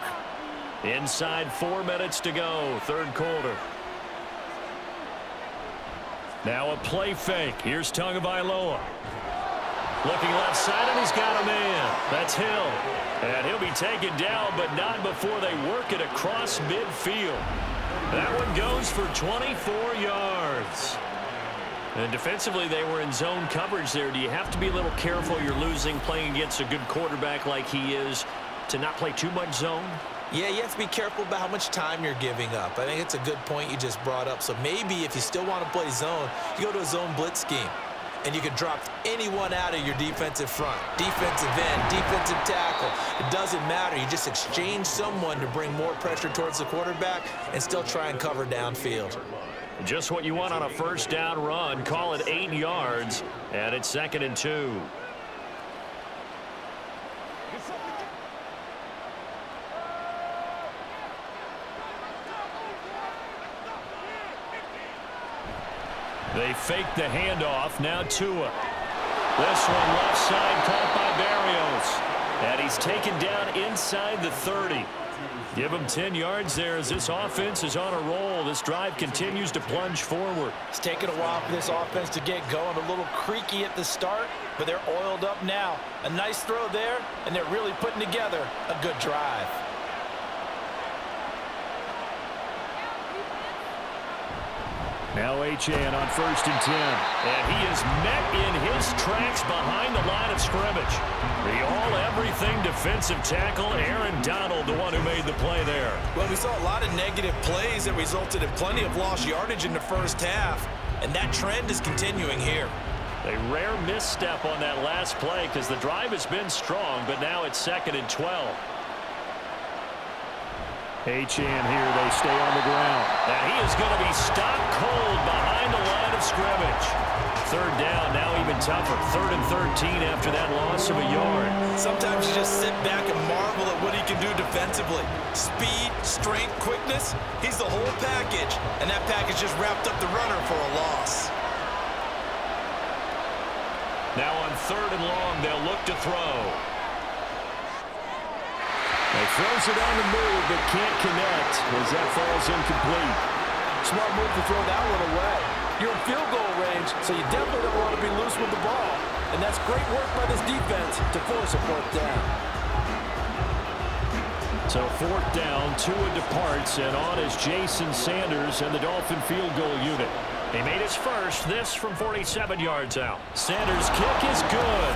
Inside 4 minutes to go, third quarter. Now a play fake. Here's Tagovailoa. Looking left side, and he's got a man. That's Hill. And he'll be taken down, but not before they work it across midfield. That one goes for 24 yards. And defensively, they were in zone coverage there. Do you have to be a little careful? You're losing, playing against a good quarterback like he is, to not play too much zone? Yeah, you have to be careful about how much time you're giving up. I think it's a good point you just brought up. So maybe if you still want to play zone, you go to a zone blitz scheme. And you can drop anyone out of your defensive front. Defensive end, defensive tackle. It doesn't matter. You just exchange someone to bring more pressure towards the quarterback and still try and cover downfield. Just what you want on a first down run. Call it 8 yards, and it's 2nd and 2. They fake the handoff. Now Tua. This one left side caught by Berrios. And he's taken down inside the 30. Give him 10 yards there as this offense is on a roll. This drive continues to plunge forward. It's taken a while for this offense to get going. A little creaky at the start, but they're oiled up now. A nice throw there, and they're really putting together a good drive. Now Achane on 1st and 10. And he is met in his tracks behind the line of scrimmage. The all-everything defensive tackle, Aaron Donald, the one who made the play there. Well, we saw a lot of negative plays that resulted in plenty of lost yardage in the first half, and that trend is continuing here. A rare misstep on that last play because the drive has been strong, but now it's 2nd and 12. Achane here, they stay on the ground. And he is going to be stopped cold behind the line of scrimmage. 3rd down, now even tougher. 3rd and 13 after that loss of a yard. Sometimes you just sit back and marvel at what he can do defensively. Speed, strength, quickness, he's the whole package. And that package just wrapped up the runner for a loss. Now on 3rd and long, they'll look to throw. He throws it on the move, but can't connect as that falls incomplete. Smart move to throw that one away. You're in field goal range, so you definitely don't want to be loose with the ball. And that's great work by this defense to force a 4th down. So 4th down, Tua departs, and on is Jason Sanders and the Dolphin field goal unit. He made his first, this from 47 yards out. Sanders' kick is good,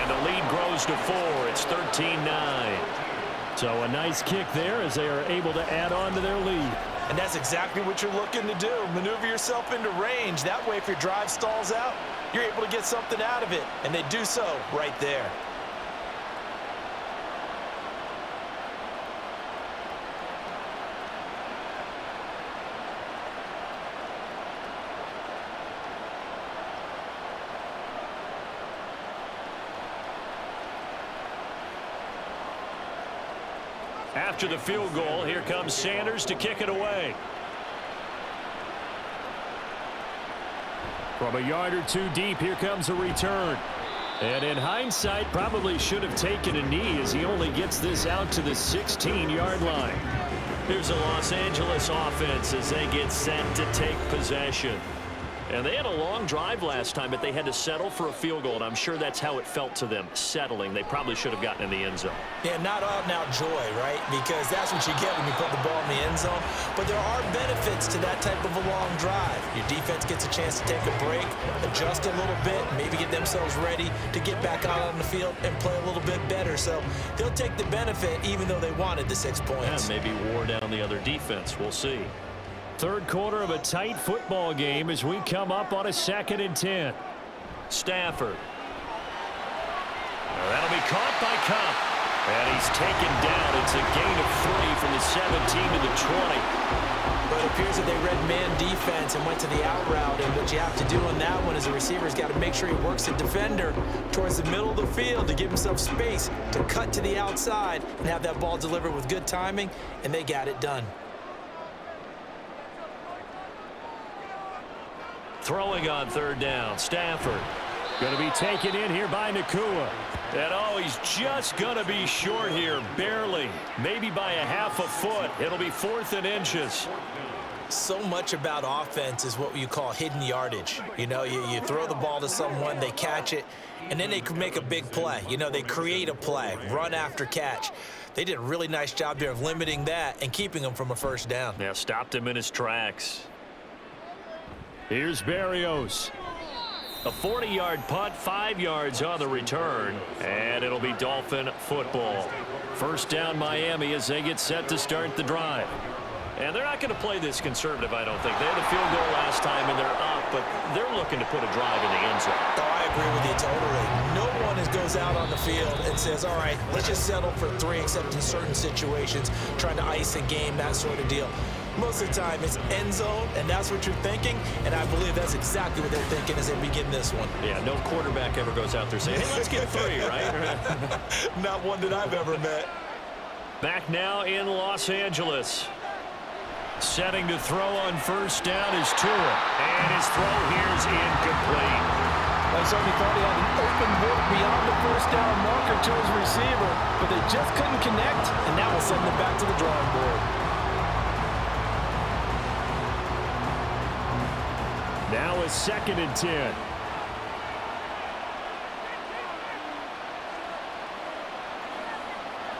and the lead grows to 4. It's 13-9. So a nice kick there as they are able to add on to their lead. And that's exactly what you're looking to do. Maneuver yourself into range. That way, if your drive stalls out, you're able to get something out of it. And they do so right there. After the field goal, here comes Sanders to kick it away. From a yard or two deep, here comes a return. And in hindsight, probably should have taken a knee as he only gets this out to the 16-yard line. Here's a Los Angeles offense as they get set to take possession. And they had a long drive last time, but they had to settle for a field goal, and I'm sure that's how it felt to them, settling. They probably should have gotten in the end zone. Yeah, not out-and-out joy, right? Because that's what you get when you put the ball in the end zone. But there are benefits to that type of a long drive. Your defense gets a chance to take a break, adjust a little bit, maybe get themselves ready to get back out on the field and play a little bit better. So they'll take the benefit even though they wanted the 6 points. And maybe wore down the other defense. We'll see. 3rd quarter of a tight football game as we come up on a 2nd and 10. Stafford. That'll be caught by Cup. And he's taken down. It's a gain of 3 from the 17 to the 20. But it appears that they read man defense and went to the out route. And what you have to do on that one is the receiver's got to make sure he works the defender towards the middle of the field to give himself space to cut to the outside and have that ball delivered with good timing. And they got it done. Throwing on 3rd down, Stafford. Going to be taken in here by Nakua. And oh, he's just going to be short here, barely. Maybe by a half a foot. It'll be 4th and inches. So much about offense is what you call hidden yardage. You know, you throw the ball to someone, they catch it, and then they can make a big play. You know, they create a play, run after catch. They did a really nice job there of limiting that and keeping him from a 1st down. Yeah, stopped him in his tracks. Here's Berrios. A 40-yard punt, 5 yards on the return, and it'll be Dolphin football. 1st down Miami as they get set to start the drive. And they're not going to play this conservative, I don't think. They had a field goal last time, and they're up, but they're looking to put a drive in the end zone. Oh, I agree with you totally. No one goes out on the field and says, all right, let's just settle for 3, except in certain situations, trying to ice a game, that sort of deal. Most of the time, it's end zone, and that's what you're thinking, and I believe that's exactly what they're thinking as they begin this one. Yeah, no quarterback ever goes out there saying, hey, let's get 3, right? Not one that I've ever met. Back now in Los Angeles. Setting to throw on first down is Tua, and his throw here is incomplete. I certainly thought he had an open look beyond the first down marker to his receiver, but they just couldn't connect, and that will send them back to the drawing board. Now a 2nd and 10.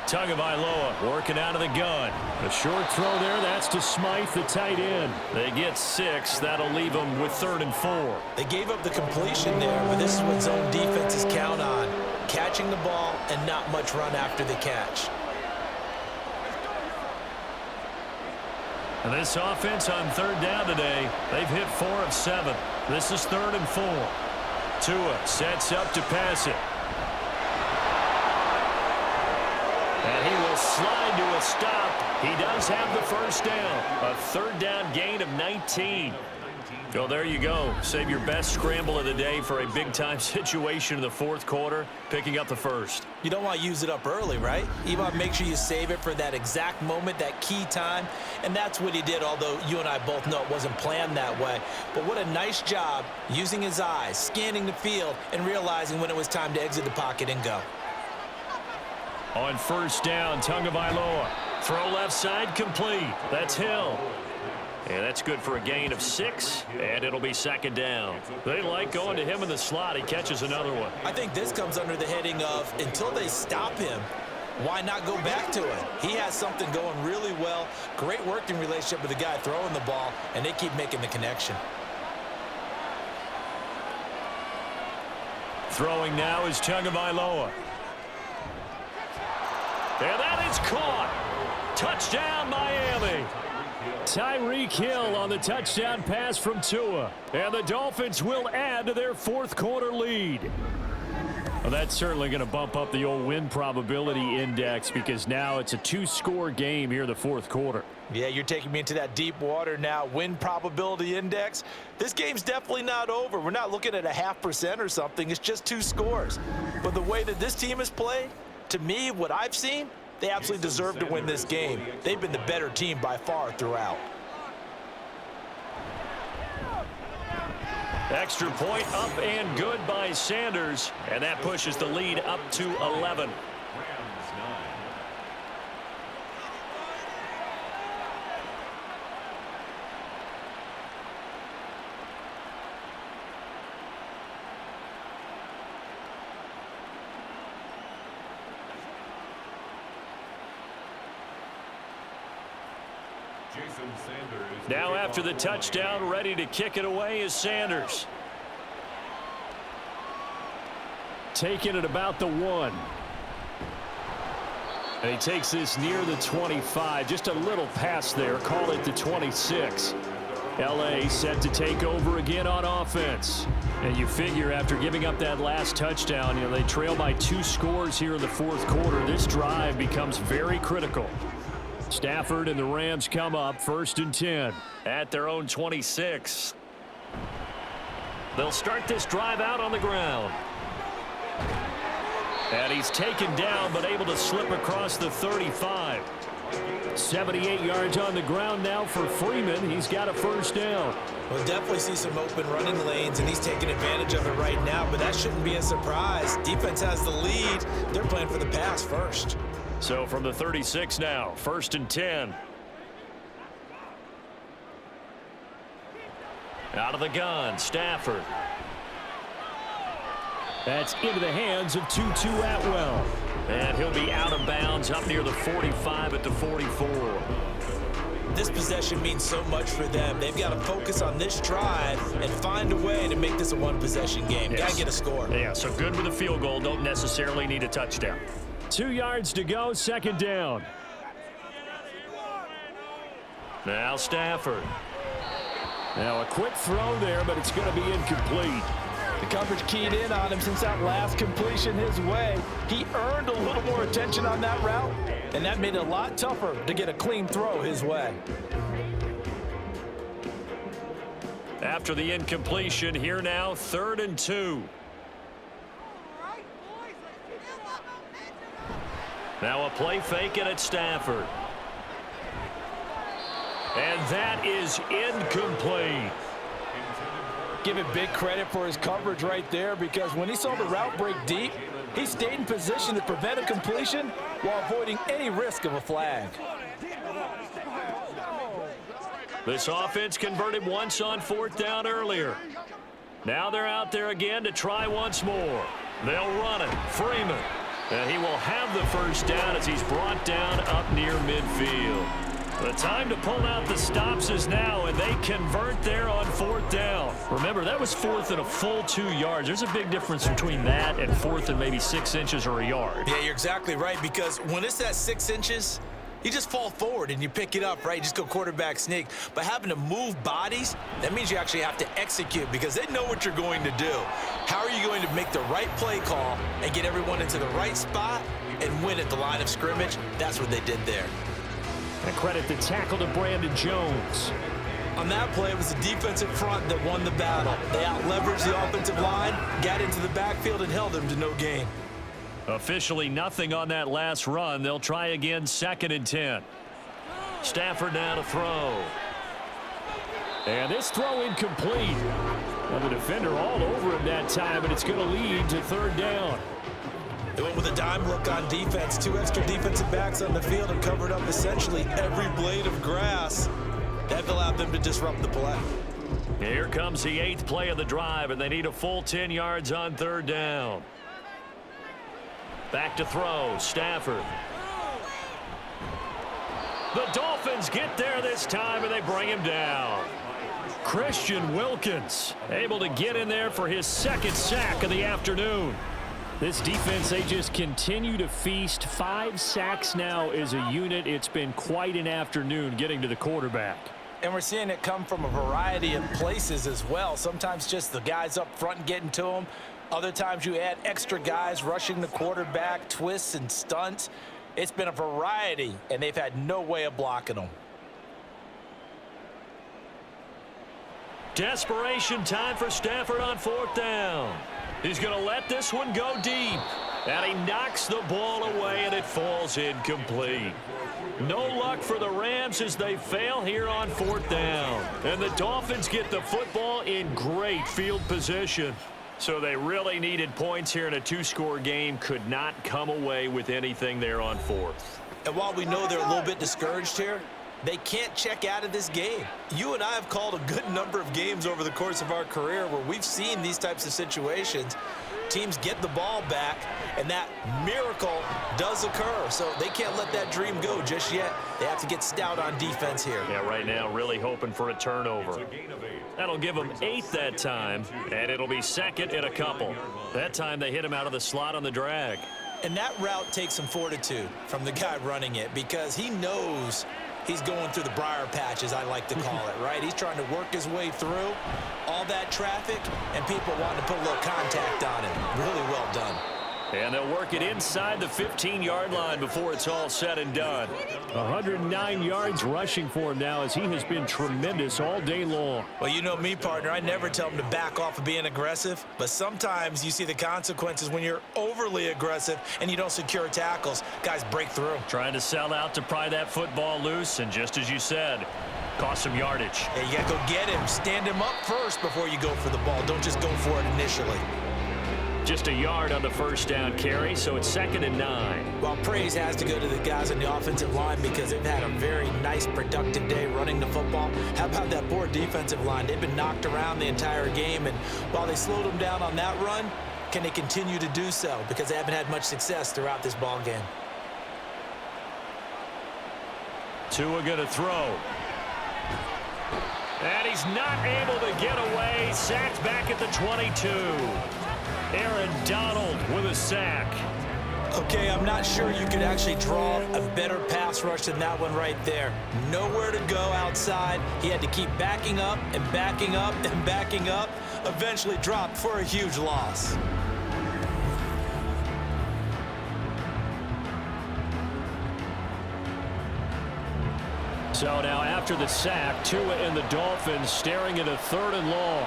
Tagovailoa working out of the gun. A short throw there, that's to Smythe, the tight end. They get 6. That'll leave them with 3rd and 4. They gave up the completion there, but this is what zone defenses count on. Catching the ball and not much run after the catch. And this offense on 3rd down today, they've hit 4 of 7. This is 3rd and 4. Tua sets up to pass it. And he will slide to a stop. He does have the first down. A 3rd down gain of 19. Well, there you go. Save your best scramble of the day for a big-time situation in the 4th quarter, picking up the first. You don't want to use it up early, right? You want to make sure you save it for that exact moment, that key time, and that's what he did, although you and I both know it wasn't planned that way. But what a nice job using his eyes, scanning the field, and realizing when it was time to exit the pocket and go. On first down, Tagovailoa. Throw left side, complete. That's Hill. And that's good for a gain of 6, and it'll be 2nd down. They like going to him in the slot. He catches another one. I think this comes under the heading of, until they stop him, why not go back to it? He has something going really well. Great working relationship with the guy throwing the ball, and they keep making the connection. Throwing now is Tagovailoa. And that is caught. Touchdown, Miami. Tyreek Hill on the touchdown pass from Tua. And the Dolphins will add to their 4th quarter lead. Well, that's certainly going to bump up the old win probability index because now it's a 2-score game here in the 4th quarter. Yeah, you're taking me into that deep water now. Win probability index. This game's definitely not over. We're not looking at a 0.5% or something. It's just 2 scores. But the way that this team has played, to me, what I've seen, they absolutely deserve to win this game. They've been the better team by far throughout. Extra point up and good by Sanders, and that pushes the lead up to 11. Now after the touchdown, ready to kick it away is Sanders. Taking it about the 1. And he takes this near the 25. Just a little pass there. Call it the 26. L.A. set to take over again on offense. And you figure after giving up that last touchdown, they trail by 2 scores here in the 4th quarter. This drive becomes very critical. Stafford and the Rams come up 1st and 10 at their own 26. They'll start this drive out on the ground. And he's taken down but able to slip across the 35. 78 yards on the ground now for Freeman. He's got a first down. We'll definitely see some open running lanes, and he's taking advantage of it right now, but that shouldn't be a surprise. Defense has the lead. They're playing for the pass first. So from the 36 now, 1st and 10. Out of the gun, Stafford. That's into the hands of Tutu Atwell. And he'll be out of bounds up near the 45 at the 44. This possession means so much for them. They've got to focus on this drive and find a way to make this a one-possession game. Yes. Got to get a score. Yeah, so good with a field goal. Don't necessarily need a touchdown. 2 yards to go, 2nd down. Now Stafford. Now a quick throw there, but it's going to be incomplete. The coverage keyed in on him since that last completion his way. He earned a little more attention on that route, and that made it a lot tougher to get a clean throw his way. After the incompletion, here now, 3rd and 2. Now a play fake and it's Stafford. And that is incomplete. Give it big credit for his coverage right there, because when he saw the route break deep, he stayed in position to prevent a completion while avoiding any risk of a flag. This offense converted once on 4th down earlier. Now they're out there again to try once more. They'll run it. Freeman. And he will have the first down as he's brought down up near midfield. The time to pull out the stops is now, and they convert there on 4th down. Remember, that was 4th and a full 2 yards. There's a big difference between that and 4th and maybe 6 inches or a yard. Yeah, you're exactly right, because when it's that 6 inches, you just fall forward and you pick it up, right? You just go quarterback sneak. But having to move bodies, that means you actually have to execute, because they know what you're going to do. How are you going to make the right play call and get everyone into the right spot and win at the line of scrimmage? That's what they did there. And credit the tackle to Brandon Jones. On that play, it was the defensive front that won the battle. They out-leveraged the offensive line, got into the backfield, and held them to no gain. Officially nothing on that last run. They'll try again, 2nd and 10. Stafford now to throw. And this throw incomplete. Well, the defender all over him that time, and it's going to lead to 3rd down. They went with a dime look on defense. 2 extra defensive backs on the field and covered up essentially every blade of grass. That allowed them to disrupt the play. Here comes the 8th play of the drive, and they need a full 10 yards on 3rd down. Back to throw, Stafford. The Dolphins get there this time, and they bring him down. Christian Wilkins able to get in there for his 2nd sack of the afternoon. This defense, they just continue to feast. 5 sacks now as a unit. It's been quite an afternoon getting to the quarterback. And we're seeing it come from a variety of places as well. Sometimes just the guys up front getting to them. Other times you add extra guys rushing the quarterback, twists and stunts. It's been a variety, and they've had no way of blocking them. Desperation time for Stafford on 4th down. He's going to let this one go deep. And he knocks the ball away, and it falls incomplete. No luck for the Rams as they fail here on 4th down. And the Dolphins get the football in great field position. So they really needed points here in a 2-score game. Could not come away with anything there on 4th. And while we know they're a little bit discouraged here, they can't check out of this game. You and I have called a good number of games over the course of our career where we've seen these types of situations. Teams get the ball back, and that miracle does occur. So they can't let that dream go just yet. They have to get stout on defense here. Yeah, right now really hoping for a turnover. That'll give them 8 that time, and it'll be 2nd and a couple. That time they hit him out of the slot on the drag. And that route takes some fortitude from the guy running it, because he knows he's going through the briar patch, as I like to call it, right? He's trying to work his way through all that traffic, and people wanting to put a little contact on him. Really well done. And they'll work it inside the 15-yard line before it's all said and done. 109 yards rushing for him now, as he has been tremendous all day long. Well, you know me, partner. I never tell him to back off of being aggressive, but sometimes you see the consequences when you're overly aggressive and you don't secure tackles. Guys break through. Trying to sell out to pry that football loose, and just as you said, cost some yardage. Yeah, you got to go get him. Stand him up first before you go for the ball. Don't just go for it initially. Just a yard on the first down carry, so it's 2nd and 9. Well, praise has to go to the guys on the offensive line, because they've had a very nice, productive day running the football. How about that poor defensive line? They've been knocked around the entire game, and while they slowed them down on that run, can they continue to do so? Because they haven't had much success throughout this ball game. Tua going to throw. And he's not able to get away. Sacked back at the 22. Aaron Donald with a sack. Okay, I'm not sure you could actually draw a better pass rush than that one right there. Nowhere to go outside. He had to keep backing up and backing up and backing up. Eventually dropped for a huge loss. So now after the sack, Tua and the Dolphins staring at a 3rd and long.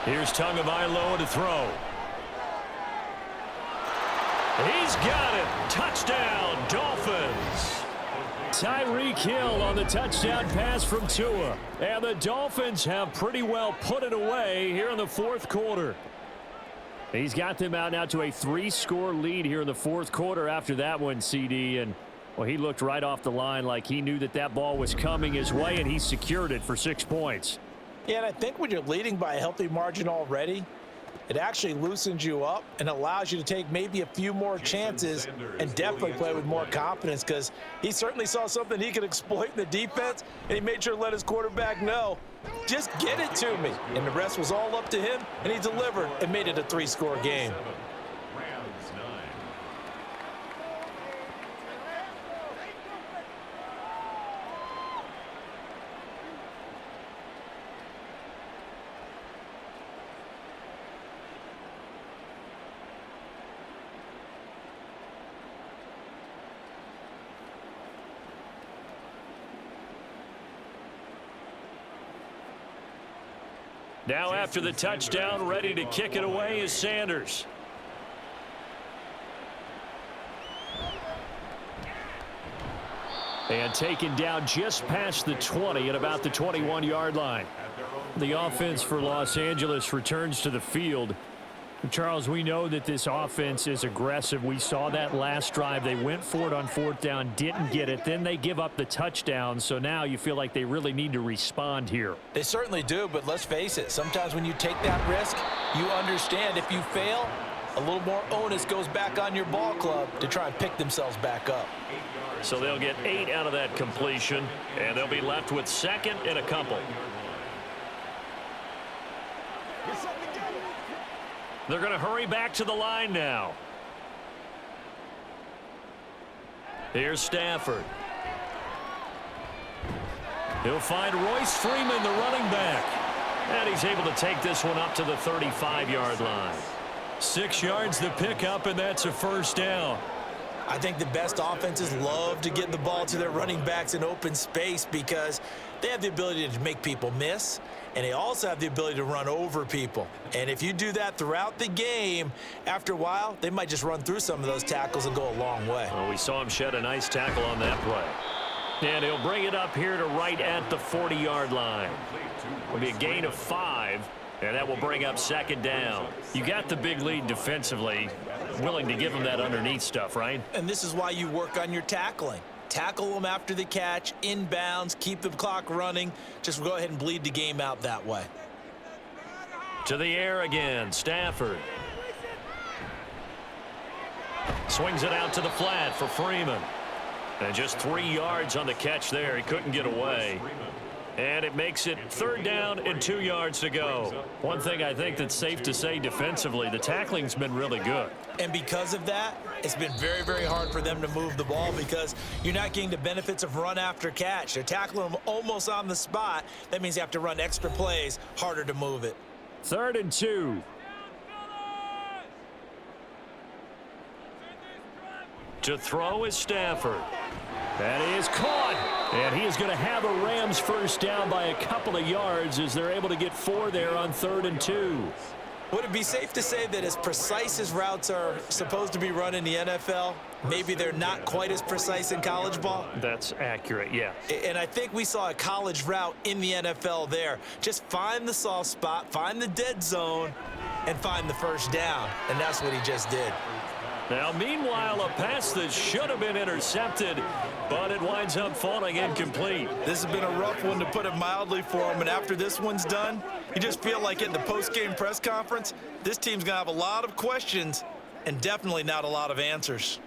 Here's Tagovailoa to throw. He's got it. Touchdown, Dolphins. Tyreek Hill on the touchdown pass from Tua. And the Dolphins have pretty well put it away here in the 4th quarter. He's got them out now to a 3-score lead here in the 4th quarter after that one, CD. And, well, he looked right off the line like he knew that that ball was coming his way, and he secured it for 6 points. Yeah, and I think when you're leading by a healthy margin already, it actually loosens you up and allows you to take maybe a few more chances and definitely play with more confidence, because he certainly saw something he could exploit in the defense, and he made sure to let his quarterback know, just get it to me. And the rest was all up to him, and he delivered and made it a 3-score game. Now after the touchdown, ready to kick it away is Sanders. And taken down just past the 20 at about the 21-yard line. The offense for Los Angeles returns to the field. Charles, we know that this offense is aggressive. We saw that last drive. They went for it on 4th down, didn't get it. Then they give up the touchdown. So now you feel like they really need to respond here. They certainly do, but let's face it. Sometimes when you take that risk, you understand if you fail, a little more onus goes back on your ball club to try and pick themselves back up. So they'll get 8 out of that completion, and they'll be left with 2nd and a couple. They're going to hurry back to the line now. Here's Stafford. He'll find Royce Freeman, the running back. And he's able to take this one up to the 35-yard line. 6 yards to pick up, and that's a 1st down. I think the best offenses love to get the ball to their running backs in open space because they have the ability to make people miss, and they also have the ability to run over people. And if you do that throughout the game, after a while, they might just run through some of those tackles and go a long way. Well, we saw him shed a nice tackle on that play. And he'll bring it up here to right at the 40-yard line. It'll be a gain of 5, and that will bring up 2nd down. You got the big lead defensively, willing to give them that underneath stuff, right? And this is why you work on your tackling. Tackle them after the catch, inbounds, keep the clock running. Just go ahead and bleed the game out that way. To the air again, Stafford. Swings it out to the flat for Freeman. And just 3 yards on the catch there. He couldn't get away. And it makes it 3rd down and 2 yards to go. One thing I think that's safe to say defensively, the tackling's been really good. And because of that, it's been very, very hard for them to move the ball because you're not getting the benefits of run after catch. They're tackling them almost on the spot. That means you have to run extra plays, harder to move it. 3rd and 2. To throw is Stafford. That is caught. And he is going to have a Rams 1st down by a couple of yards as they're able to get 4 there on 3rd and 2. Would it be safe to say that as precise as routes are supposed to be run in the NFL, maybe they're not quite as precise in college ball? That's accurate, yeah. And I think we saw a college route in the NFL there. Just find the soft spot, find the dead zone, and find the 1st down. And that's what he just did. Now, meanwhile, a pass that should have been intercepted, but it winds up falling incomplete. This has been a rough one, to put it mildly, for him. And after this one's done, you just feel like in the post-game press conference, this team's going to have a lot of questions and definitely not a lot of answers.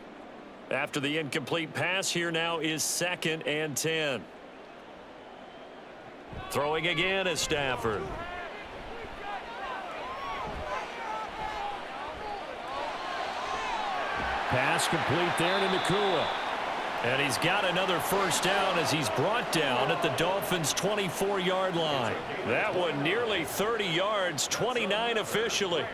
After the incomplete pass, here now is 2nd and 10. Throwing again is Stafford. Pass complete there to Nakua. And he's got another 1st down as he's brought down at the Dolphins' 24-yard line. That one nearly 30 yards, 29 officially.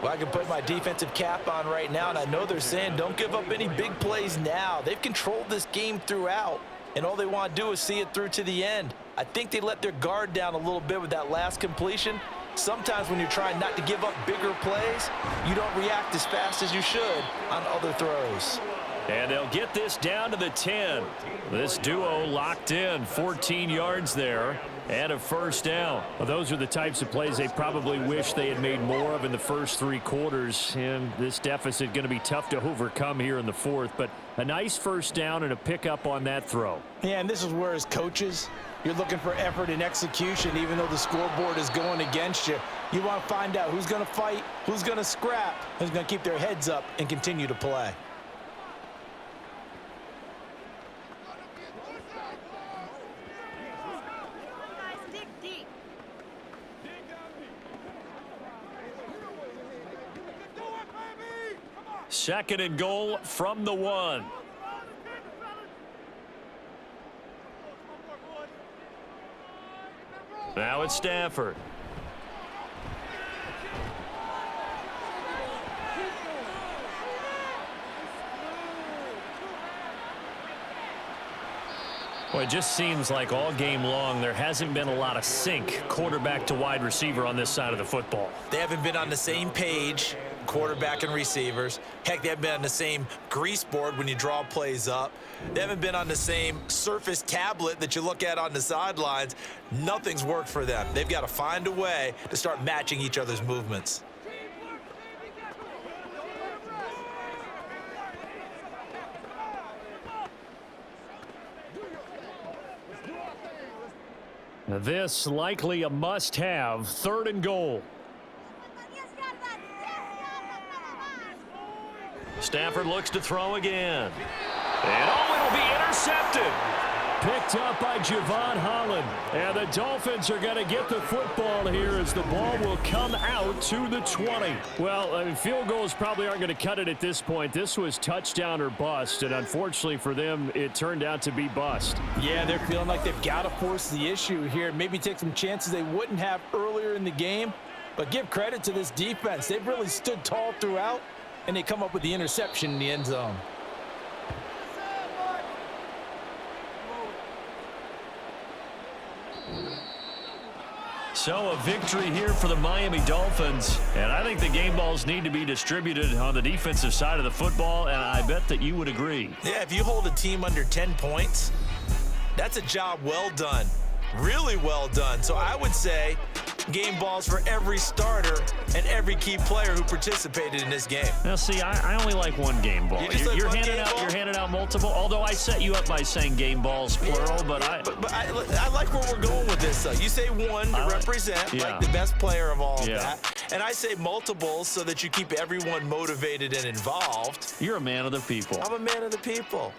Well, I can put my defensive cap on right now, and I know they're saying don't give up any big plays now. They've controlled this game throughout. and all they want to do is see it through to the end. I think they let their guard down a little bit with that last completion. Sometimes when you're trying not to give up bigger plays, you don't react as fast as you should on other throws. And they'll get this down to the 10. This duo locked in, 14 yards there, and a first down. Well, those are the types of plays they probably wish they had made more of in the first 3 quarters. And this deficit going to be tough to overcome here in the 4th. But a nice first down and a pickup on that throw. Yeah, and this is where, as coaches, you're looking for effort and execution. Even though the scoreboard is going against you, you want to find out who's going to fight, who's going to scrap, who's going to keep their heads up and continue to play. Second and goal from the 1. Now it's Stafford. Well, it just seems like all game long there hasn't been a lot of sync quarterback to wide receiver on this side of the football. They haven't been on the same page, quarterback and receivers. Heck, they haven't been on the same grease board when you draw plays up. They haven't been on the same Surface tablet that you look at on the sidelines. Nothing's worked for them. They've got to find a way to start matching each other's movements. This likely a must-have. 3rd and goal. Stafford looks to throw again. And it'll be intercepted. Picked up by Javon Holland. And the Dolphins are going to get the football here as the ball will come out to the 20. Well, I mean, field goals probably aren't going to cut it at this point. This was touchdown or bust, and unfortunately for them, it turned out to be bust. Yeah, they're feeling like they've got to force the issue here. Maybe take some chances they wouldn't have earlier in the game. But give credit to this defense. They've really stood tall throughout, and they come up with the interception in the end zone. So a victory here for the Miami Dolphins, and I think the game balls need to be distributed on the defensive side of the football, and I bet that you would agree. Yeah, if you hold a team under 10 points, that's a job well done. Really well done. So I would say game balls for every starter and every key player who participated in this game. Now, see, I only like one game ball. You're handing out multiple. Although I set you up by saying game balls plural, but I like where we're going with this. Though you say one to represent like the best player of all of that, and I say multiples so that you keep everyone motivated and involved. You're a man of the people. I'm a man of the people.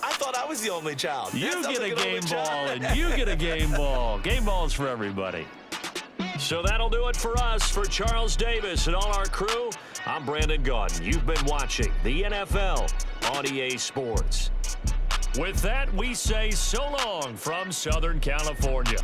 I thought I was the only child. You get a game ball, and you get a game ball. Game balls for everybody. So that'll do it for us. For Charles Davis and all our crew, I'm Brandon Gaudin. You've been watching the NFL on EA Sports. With that, we say so long from Southern California.